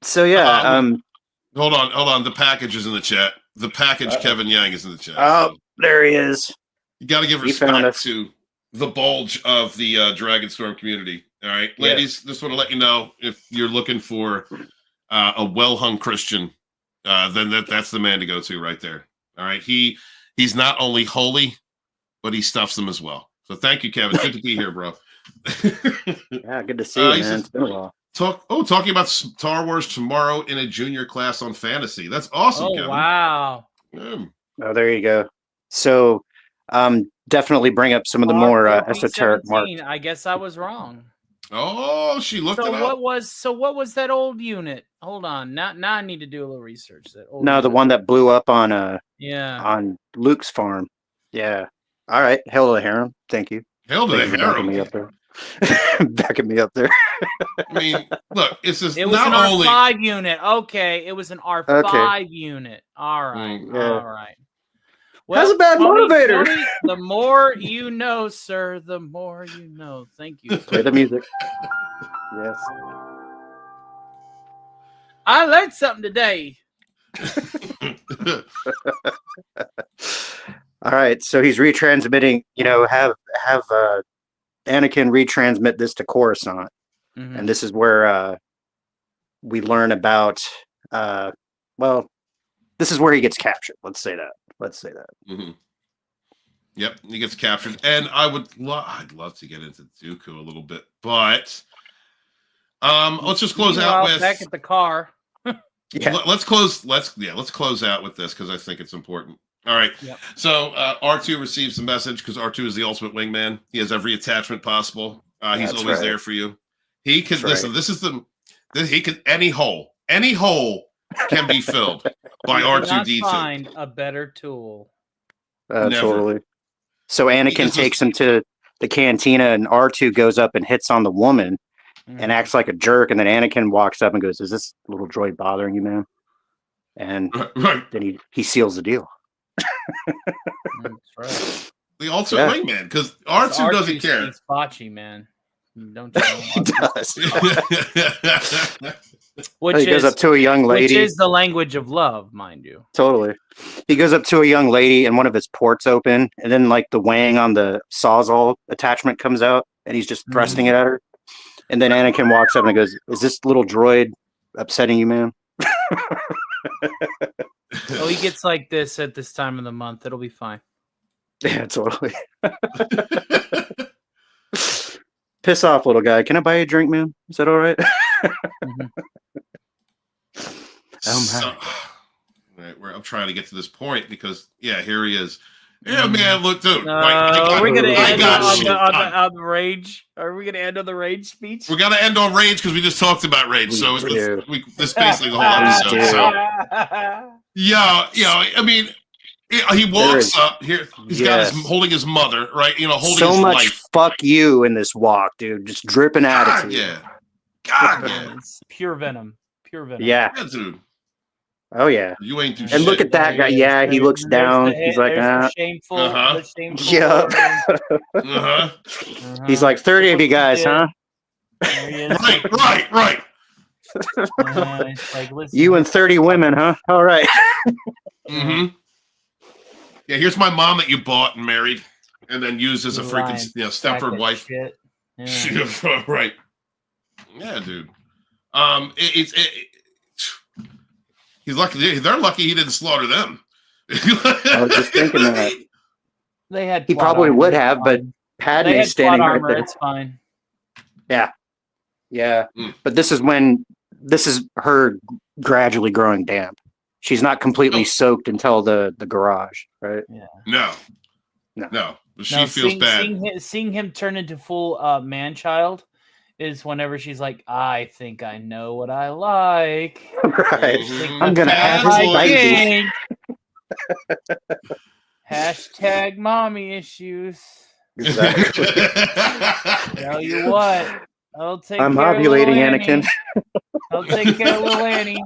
D: So
A: hold on. The package is in the chat. The package Kevin Yang is in the chat.
D: Oh, there he is.
A: You got to give respect to the bulge of the Dragonstorm community All right, ladies, just want to let you know if you're looking for a well-hung Christian, then that's the man to go to right there. All right, he's not only holy, but he stuffs them as well. So thank you, Kevin. Good to be here, bro.
D: Yeah, good to see you, man. It's been a while.
A: Talking about Star Wars tomorrow in a junior class on fantasy. That's awesome, Kevin.
E: Wow.
D: Oh, there you go. So, definitely bring up some of the more esoteric marks.
E: I guess I was wrong.
A: Oh, she looked it up.
E: What was that old unit? Hold on. Now I need to do a little research.
D: The one that blew up on on Luke's farm. Yeah. All right. Hail to the harem. Thank you.
A: Hail to the harem.
D: Backing me up there. Backing me up there.
A: I mean, look, it's just
E: it was
A: not
E: an
A: only
E: R5 unit. Okay, it was an R5 unit. All right. All right. Well,
D: how's a bad motivator?
E: Tony, the more you know, sir, the more you know. Thank you.
D: Play the music. Yes.
E: I learned something today.
D: All right, so he's retransmitting. Have Anakin retransmit this to Coruscant, and this is where we learn about. This is where he gets captured. Let's say that.
A: Mm-hmm. Yep, he gets captured, and I'd love to get into Dooku a little bit, but let's just close out with
E: back at the car.
A: Let's close out with this because I think it's important. All right. Yep. So R2 receives the message because R2 is the ultimate wingman. He has every attachment possible. He's always there for you. He can listen. He can any hole can be filled by R2D2.
E: Find a better tool.
D: Totally. So Anakin takes him to the cantina, and R2 goes up and hits on the woman and acts like a jerk. And then Anakin walks up and goes, "Is this little droid bothering you, man?" And then he seals the deal.
E: That's right.
A: The ultimate wingman, because R2 doesn't care.
E: He's botchy, man. Don't you know?
D: He does. He goes up to a young lady.
E: Which is the language of love, mind you.
D: Totally. He goes up to a young lady, and one of his ports open, and then like the wang on the Sawzall attachment comes out, and he's just thrusting it at her. And then Anakin walks up and goes, "Is this little droid upsetting you, man?"
E: Oh, he gets like this at this time of the month. It'll be fine.
D: Yeah, totally. Piss off, little guy. Can I buy you a drink, man? Is that all right?
A: I'm trying to get to this point because, here he is. Yeah, man, look, dude.
E: Are we going to end on the rage? Are we going to end on the rage speech?
A: We got to end on rage because we just talked about rage. So this is basically the whole episode. So. I mean, he walks up here. He's got holding his mother, right? Holding
D: so
A: his
D: much
A: life.
D: Fuck you in this walk, dude. Just dripping attitude.
A: God, yeah.
E: It's pure venom.
D: Yeah,
A: dude.
D: Oh yeah.
A: You ain't do
D: and
A: shit.
D: Look at that guy. Yeah, he looks down. He's like,
E: shameful.
D: Yeah. He's like 30 of you guys, huh?
A: Right.
E: Like,
D: you and 30 women, huh? All right.
A: Yeah, here's my mom that you bought and married, and then used as a freaking Stepford wife. Yeah. Right. Yeah, dude. He's lucky. They're lucky he didn't slaughter them.
D: I was just thinking that.
E: They had.
D: He probably would have, but Padme's standing right there.
E: It's fine.
D: Yeah. But this is her gradually growing damp. She's not completely soaked until the garage, right?
A: Yeah. No. But she feels bad.
E: Seeing him turn into full man-child is whenever she's like, "I think I know what I like."
D: Right. I'm gonna have his baby.
E: Hashtag mommy issues.
D: Exactly.
E: Tell you what, I'll take.
D: I'm
E: care
D: ovulating,
E: of
D: Anakin.
E: I'll take care of little Annie.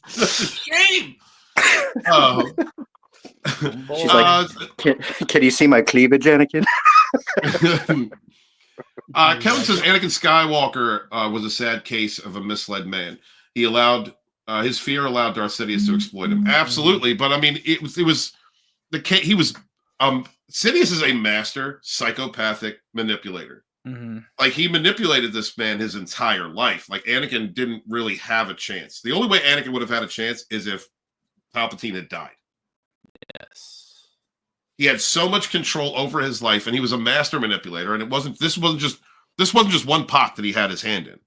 A: Shame.
D: She's like, can you see my cleavage, Anakin?
A: Kevin says Anakin Skywalker was a sad case of a misled man. He allowed his fear allowed Darth Sidious to exploit him. Absolutely, but I mean, it was the case. He was Sidious is a master psychopathic manipulator.
E: Mm-hmm.
A: Like, he manipulated this man his entire life. Like, Anakin didn't really have a chance. The only way Anakin would have had a chance is if Palpatine had died.
E: Yes.
A: He had so much control over his life, and he was a master manipulator. And this wasn't just one pot that he had his hand in.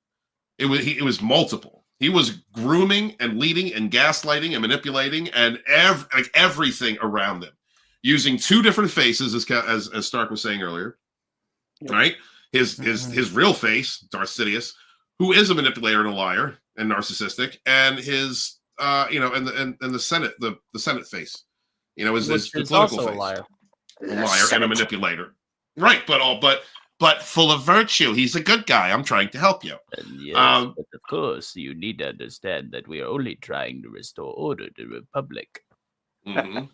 A: It was multiple. He was grooming and leading and gaslighting and manipulating and everything around them, using two different faces, as Stark was saying earlier. Yep. Right? His real face, Darth Sidious, who is a manipulator and a liar and narcissistic, and his and the Senate face, his political face,
E: a liar
A: and a manipulator, right? But full of virtue. He's a good guy. I'm trying to help you.
E: Yes, but of course, you need to understand that we are only trying to restore order to the Republic.
A: Mm-hmm.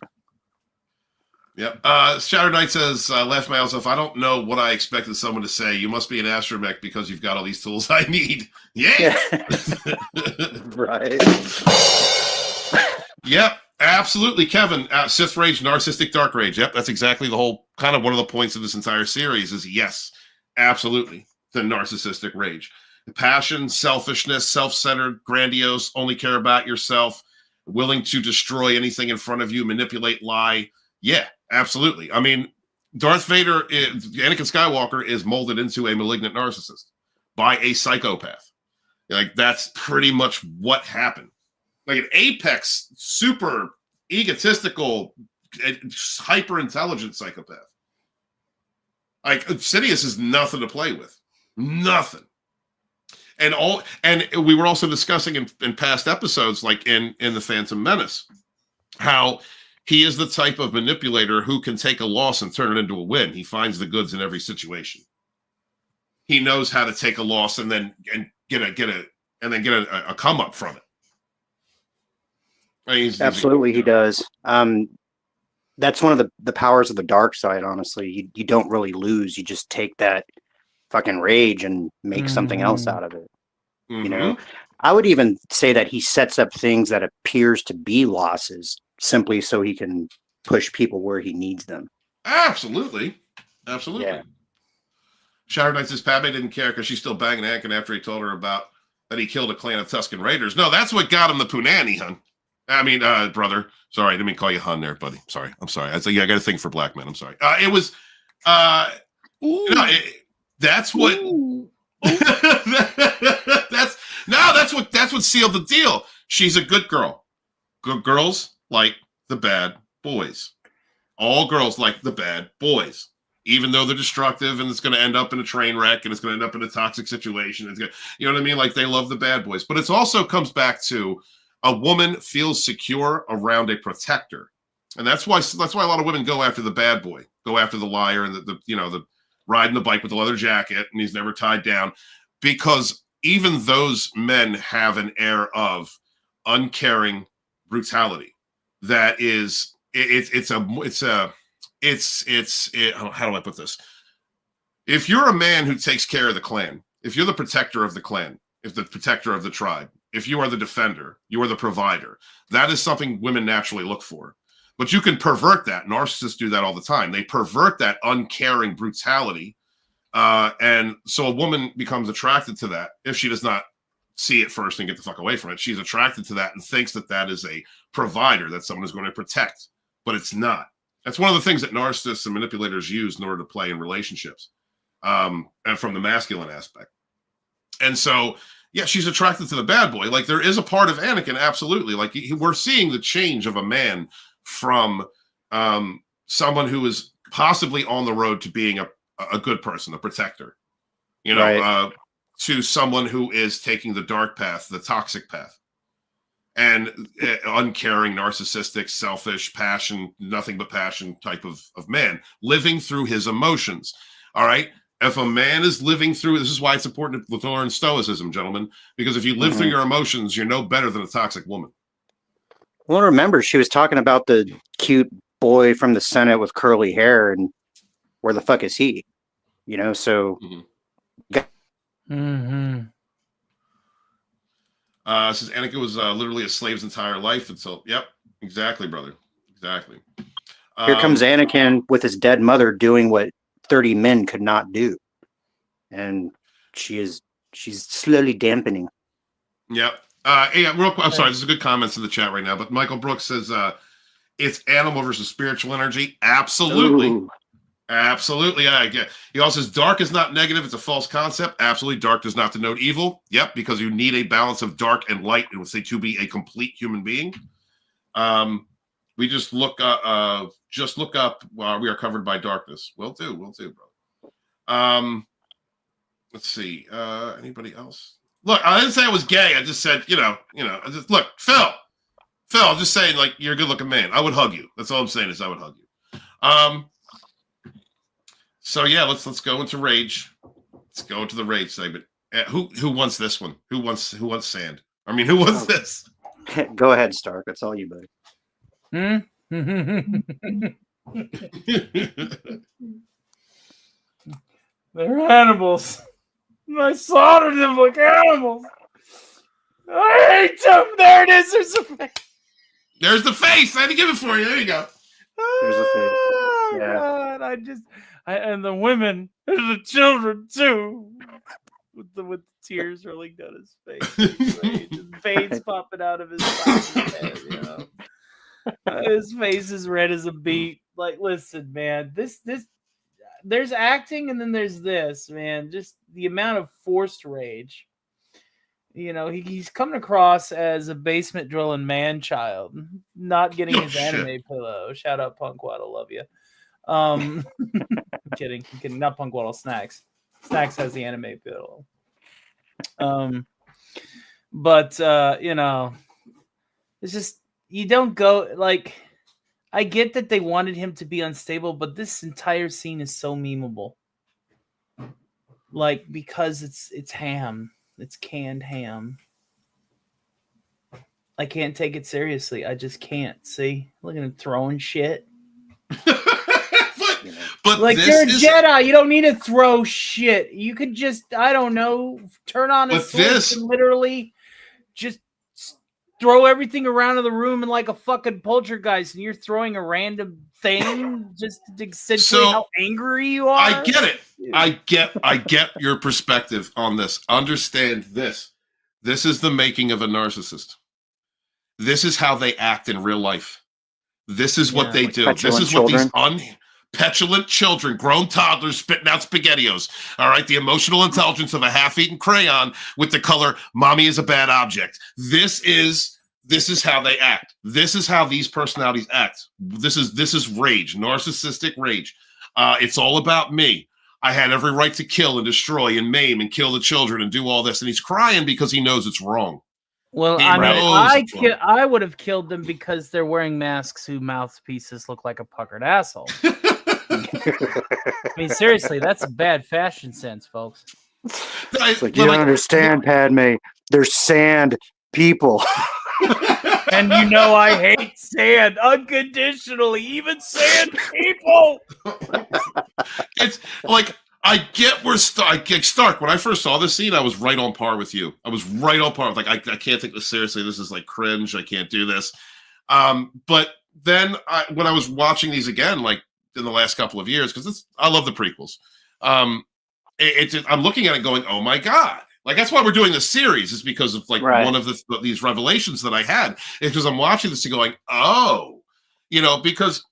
A: Yep. Shadow Knight says, laugh my ass off. I don't know what I expected someone to say. You must be an astromech because you've got all these tools I need. Yeah.
D: Right.
A: Yep. Absolutely, Kevin. Sith Rage, Narcissistic Dark Rage. Yep. That's exactly the whole kind of one of the points of this entire series is yes, absolutely. The narcissistic rage. Passion, selfishness, self-centered, grandiose, only care about yourself, willing to destroy anything in front of you, manipulate, lie. Yeah, absolutely. I mean, Darth Vader, Anakin Skywalker is molded into a malignant narcissist by a psychopath. Like, that's pretty much what happened. Like an apex, super egotistical, hyper intelligent psychopath. Like, Sidious is nothing to play with. Nothing. And we were also discussing in past episodes, like in the Phantom Menace, how he is the type of manipulator who can take a loss and turn it into a win. He finds the goods in every situation. He knows how to take a loss and then get a come up from it. I mean,
D: absolutely, he does. That's one of the powers of the dark side. Honestly, you don't really lose. You just take that fucking rage and make something else out of it.
A: Mm-hmm.
D: I would even say that he sets up things that appears to be losses simply so he can push people where he needs them.
A: Absolutely. Yeah. Shadow Knight says Padme didn't care because she's still banging Anakin after he told her about that he killed a clan of Tusken Raiders. No, that's what got him the punani, hun. I mean, brother. Sorry, I didn't mean to call you hun there, buddy. I'm sorry. I got a thing for black men. I'm sorry. It was that's what that's what sealed the deal. She's a good girl. Good girls like the bad boys. All girls like the bad boys, even though they're destructive and it's going to end up in a train wreck and it's going to end up in a toxic situation. It's gonna, you know what I mean? Like, they love the bad boys, but it also comes back to a woman feels secure around a protector, and that's why a lot of women go after the bad boy, go after the liar, and the riding the bike with the leather jacket and he's never tied down, because even those men have an air of uncaring brutality that is how do I put this? If you're a man who takes care of the clan, if you're the protector of the clan, if the protector of the tribe, if you are the defender, you are the provider, that is something women naturally look for. But you can pervert that. Narcissists do that all the time. They pervert that uncaring brutality. And so a woman becomes attracted to that if she does not see it first and get the fuck away from it. She's attracted to that and thinks that that is a provider, that someone is going to protect. But it's not. That's one of the things that narcissists and manipulators use in order to play in relationships, and from the masculine aspect. And so, yeah, she's attracted to the bad boy. Like, there is a part of Anakin, absolutely. Like, we're seeing the change of a man from someone who is possibly on the road to being a good person, a protector, right, to someone who is taking the dark path, the toxic path, and uncaring, narcissistic, selfish, passion, nothing but passion type of man, living through his emotions. All right. If a man is living through, this is why it's important to learn stoicism, gentlemen, because if you live through your emotions, you're no better than a toxic woman.
D: Well, remember, she was talking about the cute boy from the Senate with curly hair, and where the fuck is he? So.
A: Says Anakin was literally a slave's entire life until. Yep, exactly, brother, exactly.
D: Here comes Anakin with his dead mother doing what 30 men could not do. And she's slowly dampening.
A: Yep. Real quick, I'm sorry, there's a good comments in the chat right now, but Michael Brooks says it's animal versus spiritual energy. Absolutely.
D: Ooh.
A: Absolutely. I get. He also says dark is not negative, it's a false concept. Absolutely. Dark does not denote evil. Yep, because you need a balance of dark and light, it would say, to be a complete human being. We just look up we are covered by darkness. Will do, bro. Let's see. Anybody else? Look, I didn't say I was gay. I just said, I just look, Phil, I'm just saying, like, you're a good looking man. I would hug you. That's all I'm saying is I would hug you. So yeah, let's go into rage. Let's go into the rage segment. Who wants this one? Who wants sand? I mean, who wants this?
D: Go ahead, Stark. That's all you, buddy.
E: They're animals. I slaughtered them like animals. I hate them. There it is.
A: There's the face. I had to give it for you. There you go.
D: There's the face. Yeah.
E: God, and the women and the children too, with the tears rolling down his face, his veins popping out of his head, his face is red as a beet. Like, listen, man, this there's acting, and then there's this, man. Just the amount of forced rage. He's coming across as a basement drilling man child, not getting his anime pillow. Shout out Punk Waddle, love you. I'm kidding. Not Punk Waddle, Snacks. Snacks has the anime pillow. But it's just, you don't go, like, I get that they wanted him to be unstable, but this entire scene is so memeable. Like, because it's ham. It's canned ham. I can't take it seriously. I just can't. See? Look at him throwing shit.
A: but
E: like, you're a Jedi. You don't need to throw shit. You could just, I don't know, turn on a switch and literally just throw everything around in the room and like a fucking poltergeist, and you're throwing a random thing just to accentuate how angry you are.
A: I get it. I get your perspective on this. Understand this. This is the making of a narcissist. This is how they act in real life. This is what they do. This is what these petulant children, grown toddlers spitting out SpaghettiOs. All right, the emotional intelligence of a half-eaten crayon with the color "Mommy is a bad object." This is how they act. This is how these personalities act. This is rage, narcissistic rage. It's all about me. I had every right to kill and destroy and maim and kill the children and do all this, and he's crying because he knows it's wrong.
E: Well, I would have killed them because they're wearing masks whose mouthpieces look like a puckered asshole. I mean, seriously, that's a bad fashion sense, folks.
D: It's like, you don't understand, Padme. They're sand people.
E: And I hate sand unconditionally, even sand people.
A: It's like, I get where Stark. When I first saw this scene, I was right on par with you. I was right on par with, like, I can't take this seriously. This is like cringe. I can't do this. But then when I was watching these again, like in the last couple of years, because I love the prequels. I'm looking at it going, oh my God. Like, that's why we're doing this series, is because of like one of these revelations that I had. Is because I'm watching this and going, oh, because,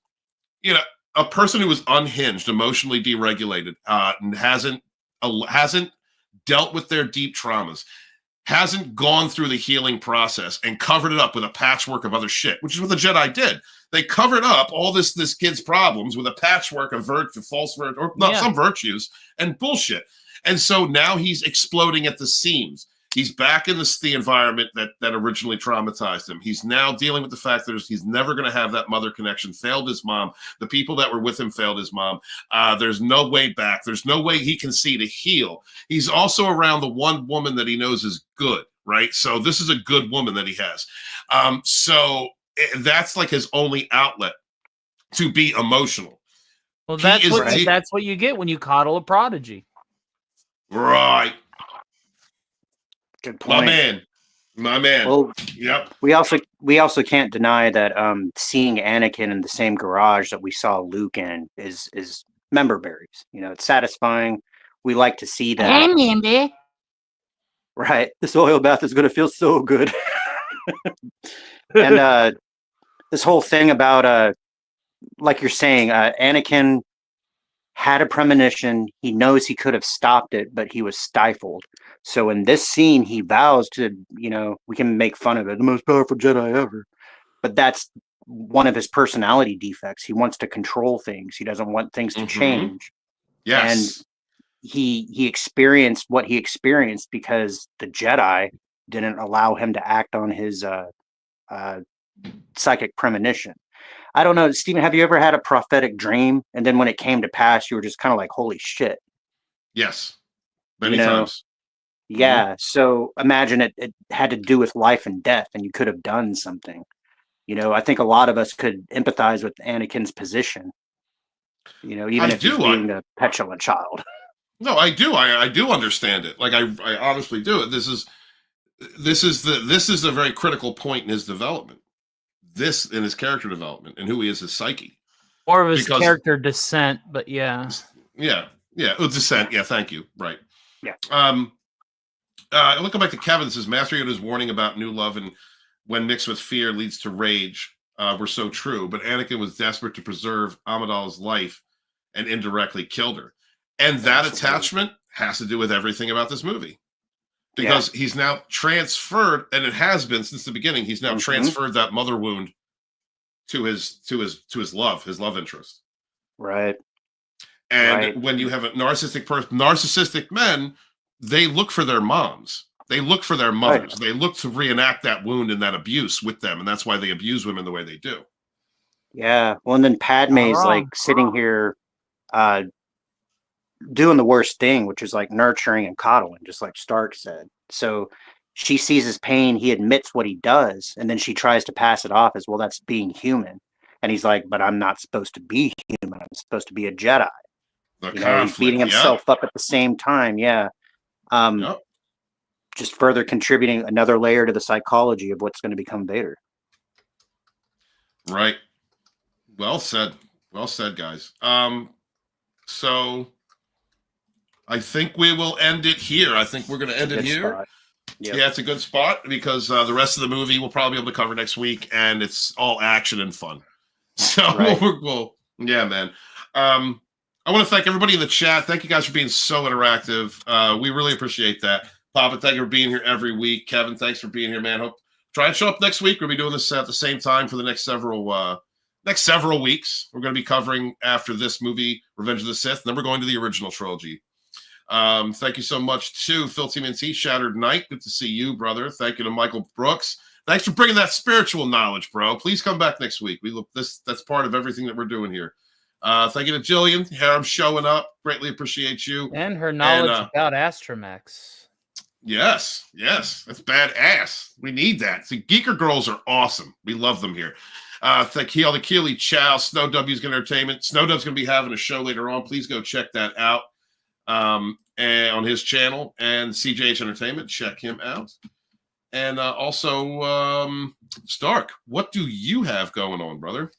A: a person who is unhinged, emotionally deregulated, and hasn't dealt with their deep traumas, hasn't gone through the healing process and covered it up with a patchwork of other shit, which is what the Jedi did. They covered up all this kid's problems with a patchwork of some virtues and bullshit. And so now he's exploding at the seams. He's back in the environment that originally traumatized him. He's now dealing with the fact that he's never going to have that mother connection. Failed his mom. The people that were with him failed his mom. There's no way back. There's no way he can see to heal. He's also around the one woman that he knows is good, right? So this is a good woman that he has. That's like his only outlet to be emotional.
E: Well, that's what you get when you coddle a prodigy.
A: Right.
D: Good point.
A: My man. My man.
D: Well,
A: yep.
D: We also can't deny that seeing Anakin in the same garage that we saw Luke in is member berries. You know, it's satisfying. We like to see that. Right. This oil bath is going to feel so good. And this whole thing about, like you're saying, Anakin had a premonition. He knows he could have stopped it, but he was stifled. So in this scene, he vows to, you know, we can make fun of it, the most powerful Jedi ever. But that's one of his personality defects. He wants to control things. He doesn't want things to change.
A: Yes.
D: And he experienced what he experienced because the Jedi didn't allow him to act on his psychic premonition. I don't know, Stephen, have you ever had a prophetic dream and then when it came to pass, you were just kind of like, holy shit?
A: Yes. Many times.
D: Yeah. So imagine it had to do with life and death and you could have done something. You know, I think a lot of us could empathize with Anakin's position. You know, even if he's being a petulant child.
A: No, I do. I do understand it. Like I honestly do. This is a very critical point in his development. This in his character development and who he is, his psyche.
E: More of his character descent, but yeah.
A: Yeah. Descent. Yeah, thank you. Right.
D: Yeah.
A: Looking back to Kevin, says Master Yoda's warning about new love and when mixed with fear leads to rage were so true, but Anakin was desperate to preserve Amidala's life and indirectly killed her. And that attachment has to do with everything about this movie. Because he's now transferred, and it has been since the beginning, he's now transferred that mother wound to his love interest.
D: Right.
A: And when you have a narcissistic men, they look for their moms. They look for their mothers. Right. They look to reenact that wound and that abuse with them, and that's why they abuse women the way they do.
D: Yeah. Well, and then Padme's like sitting here doing the worst thing, which is like nurturing and coddling, just like Stark said. So she sees his pain, he admits what he does, and then she tries to pass it off as, well, that's being human. And he's like, but I'm not supposed to be human. I'm supposed to be a Jedi. He's beating himself up at the same time. Yeah. Just further contributing another layer to the psychology of what's going to become Vader.
A: Right. Well said. Well said, guys. So I think we will end it here. I think we're going to end it here. Yep. Yeah, it's a good spot because the rest of the movie we'll probably be able to cover next week, and it's all action and fun. So, yeah, man. I want to thank everybody in the chat. Thank you guys for being so interactive. We really appreciate that. Papa, thank you for being here every week. Kevin, thanks for being here, man. Hope try and show up next week. We'll be doing this at the same time for the next several weeks. We're going to be covering after this movie, Revenge of the Sith, and then we're going to the original trilogy. Thank you so much to Phil TMNT, Shattered Knight. Good to see you, brother. Thank you to Michael Brooks. Thanks for bringing that spiritual knowledge, bro. Please come back next week. That's part of everything that we're doing here. Thank you to Jillian. Harem showing up. Greatly appreciate you.
E: And her knowledge about Astromechs.
A: Yes. That's badass. We need that. See, Geeker Girls are awesome. We love them here. Thank you to Keely Chow, Snow W's Entertainment. Snow W's going to be having a show later on. Please go check that out and on his channel. And CJH Entertainment, check him out. And also, Stark, what do you have going on, brother?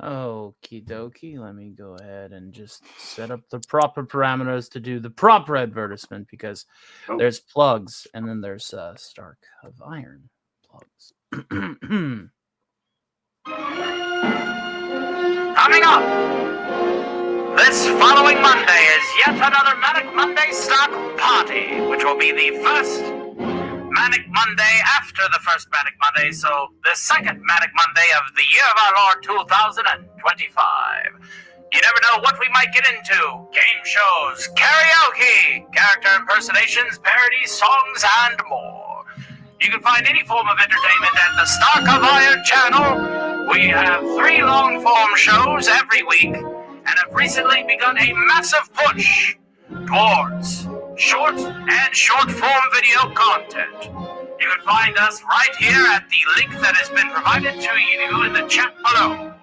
E: Okie dokie. Let me go ahead and just set up the proper parameters to do the proper advertisement because there's plugs and then there's Stark of Iron plugs.
H: Coming up, this following Monday is yet another Manic Monday stock party, which will be the first Manic Monday after the first Manic Monday, so the second Manic Monday of the year of our Lord 2025. You never know what we might get into. Game shows, karaoke, character impersonations, parodies, songs, and more. You can find any form of entertainment at the Stark of Iron channel. We have 3 long-form shows every week, and have recently begun a massive push towards short and short-form video content. You can find us right here at the link that has been provided to you in the chat below.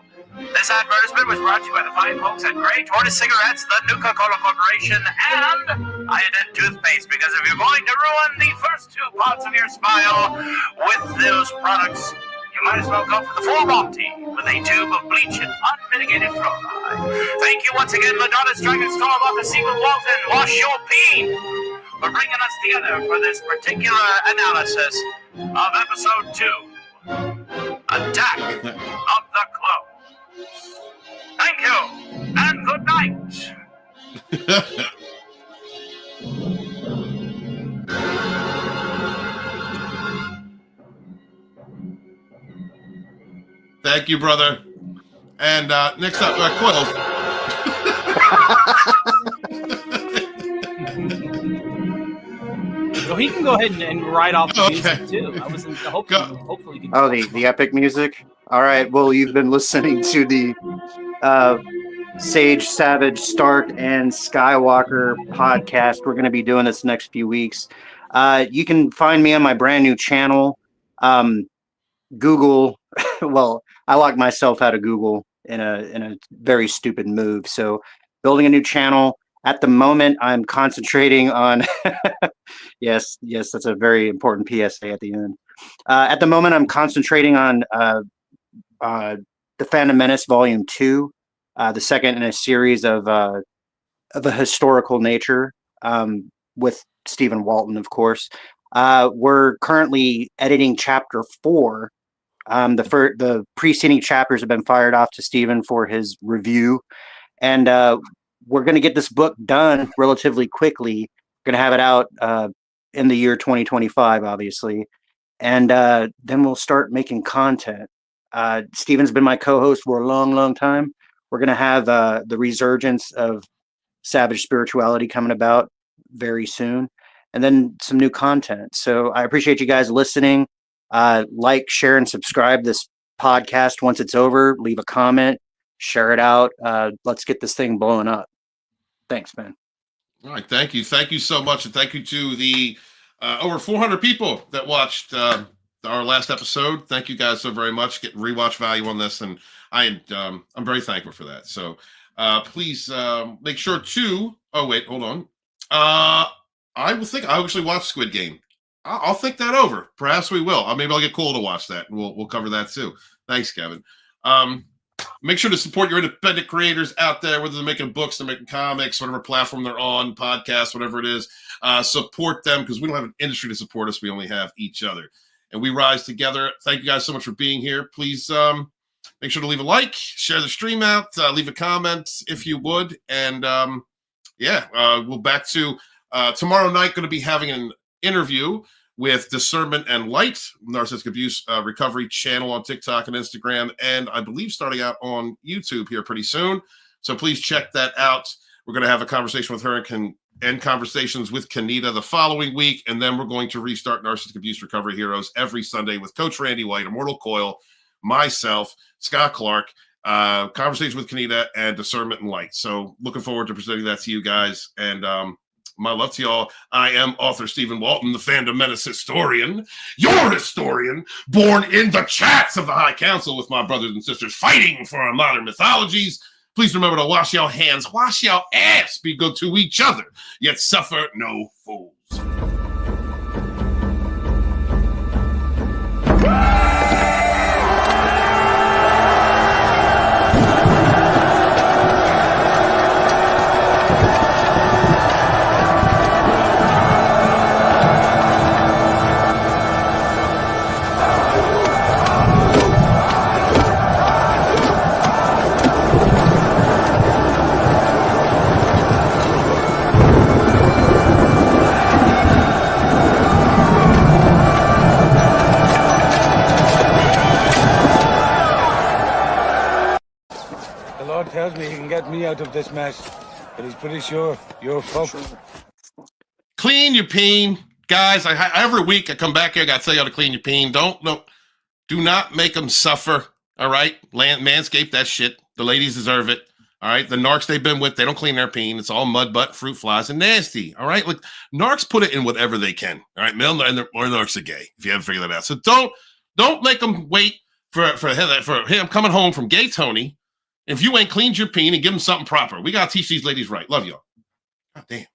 H: This advertisement was brought to you by the fine folks at Grey Tortoise Cigarettes, the Nuka-Cola Corporation, and iodine toothpaste, because if you're going to ruin the first 2 parts of your smile with those products, you might as well go for the full Monty with a tube of bleach and unmitigated fluoride. Thank you once again, Lodonis Dragonstorm, author Stephen Walton, Wash Your Peen, for bringing us together for this particular analysis of episode 2, Attack of the Clones. Thank you, and good night.
A: Thank you, brother. And next up, Quill.
E: So he can go ahead and write off the music too. I was hopefully.
D: Oh, the epic music. All right. Well, you've been listening to the Sage, Savage, Stark, and Skywalker podcast. We're going to be doing this next few weeks. You can find me on my brand new channel. Google. Well, I locked myself out of Google in a very stupid move. So, building a new channel. At the moment, I'm concentrating on. yes, that's a very important PSA at the end. At the moment, I'm concentrating on the Fandom Menace Volume 2, the second in a series of a historical nature, with Stephen Walton, of course. We're currently editing Chapter 4. The preceding chapters have been fired off to Stephen for his review, and we're going to get this book done relatively quickly. We're going to have it out in the year 2025, obviously, and then we'll start making content. Stephen's been my co-host for a long, long time. We're going to have the resurgence of Savage spirituality coming about very soon, and then some new content. So I appreciate you guys listening. Like, share, and subscribe this podcast once it's over. Leave a comment, share it out. Let's get this thing blowing up. Thanks, man.
A: All right, thank you so much, and thank you to the over 400 people that watched our last episode. Thank you guys so very much. Getting rewatch value on this, and I'm very thankful for that. So please make sure to. Oh wait, hold on. I actually watched Squid Game. I'll think that over. Perhaps we will. Maybe I'll get Cole to watch that, and we'll cover that too. Thanks, Kevin. Make sure to support your independent creators out there, whether they're making books, they're making comics, whatever platform they're on, podcasts, whatever it is. Support them, because we don't have an industry to support us. We only have each other, and we rise together. Thank you guys so much for being here. Please make sure to leave a like, share the stream out, leave a comment if you would, and we'll back to tomorrow night. Going to be having an interview with Discernment and Light, Narcissistic Abuse Recovery channel on TikTok and Instagram, and I believe starting out on YouTube here pretty soon. So please check that out. We're going to have a conversation with her and conversations with Kanita the following week, and then we're going to restart Narcissistic Abuse Recovery Heroes every Sunday with Coach Randy White, Immortal Coil, myself, Scott Clark, conversation with Kanita, and Discernment and Light. So looking forward to presenting that to you guys, and my love to y'all. I am author Stephen Walton, the Fandom Menace historian, your historian, born in the chats of the High Council with my brothers and sisters fighting for our modern mythologies. Please remember to wash your hands, wash your ass, be good to each other, yet suffer no fools.
I: Tells me he can get me out of this mess, but he's pretty sure you're fucked.
A: Clean your peen, guys. Every week I come back here, I gotta tell you how to clean your peen. Do not make them suffer. All right, manscape that shit. The ladies deserve it. All right, the narcs they've been with, they don't clean their peen. It's all mud, butt, fruit flies, and nasty. All right, like narcs put it in whatever they can. All right, male or narcs are gay. If you haven't figured that out, so don't make them wait for him coming home from Gay Tony. If you ain't cleaned your peen and give them something proper, we got to teach these ladies right. Love y'all. God damn.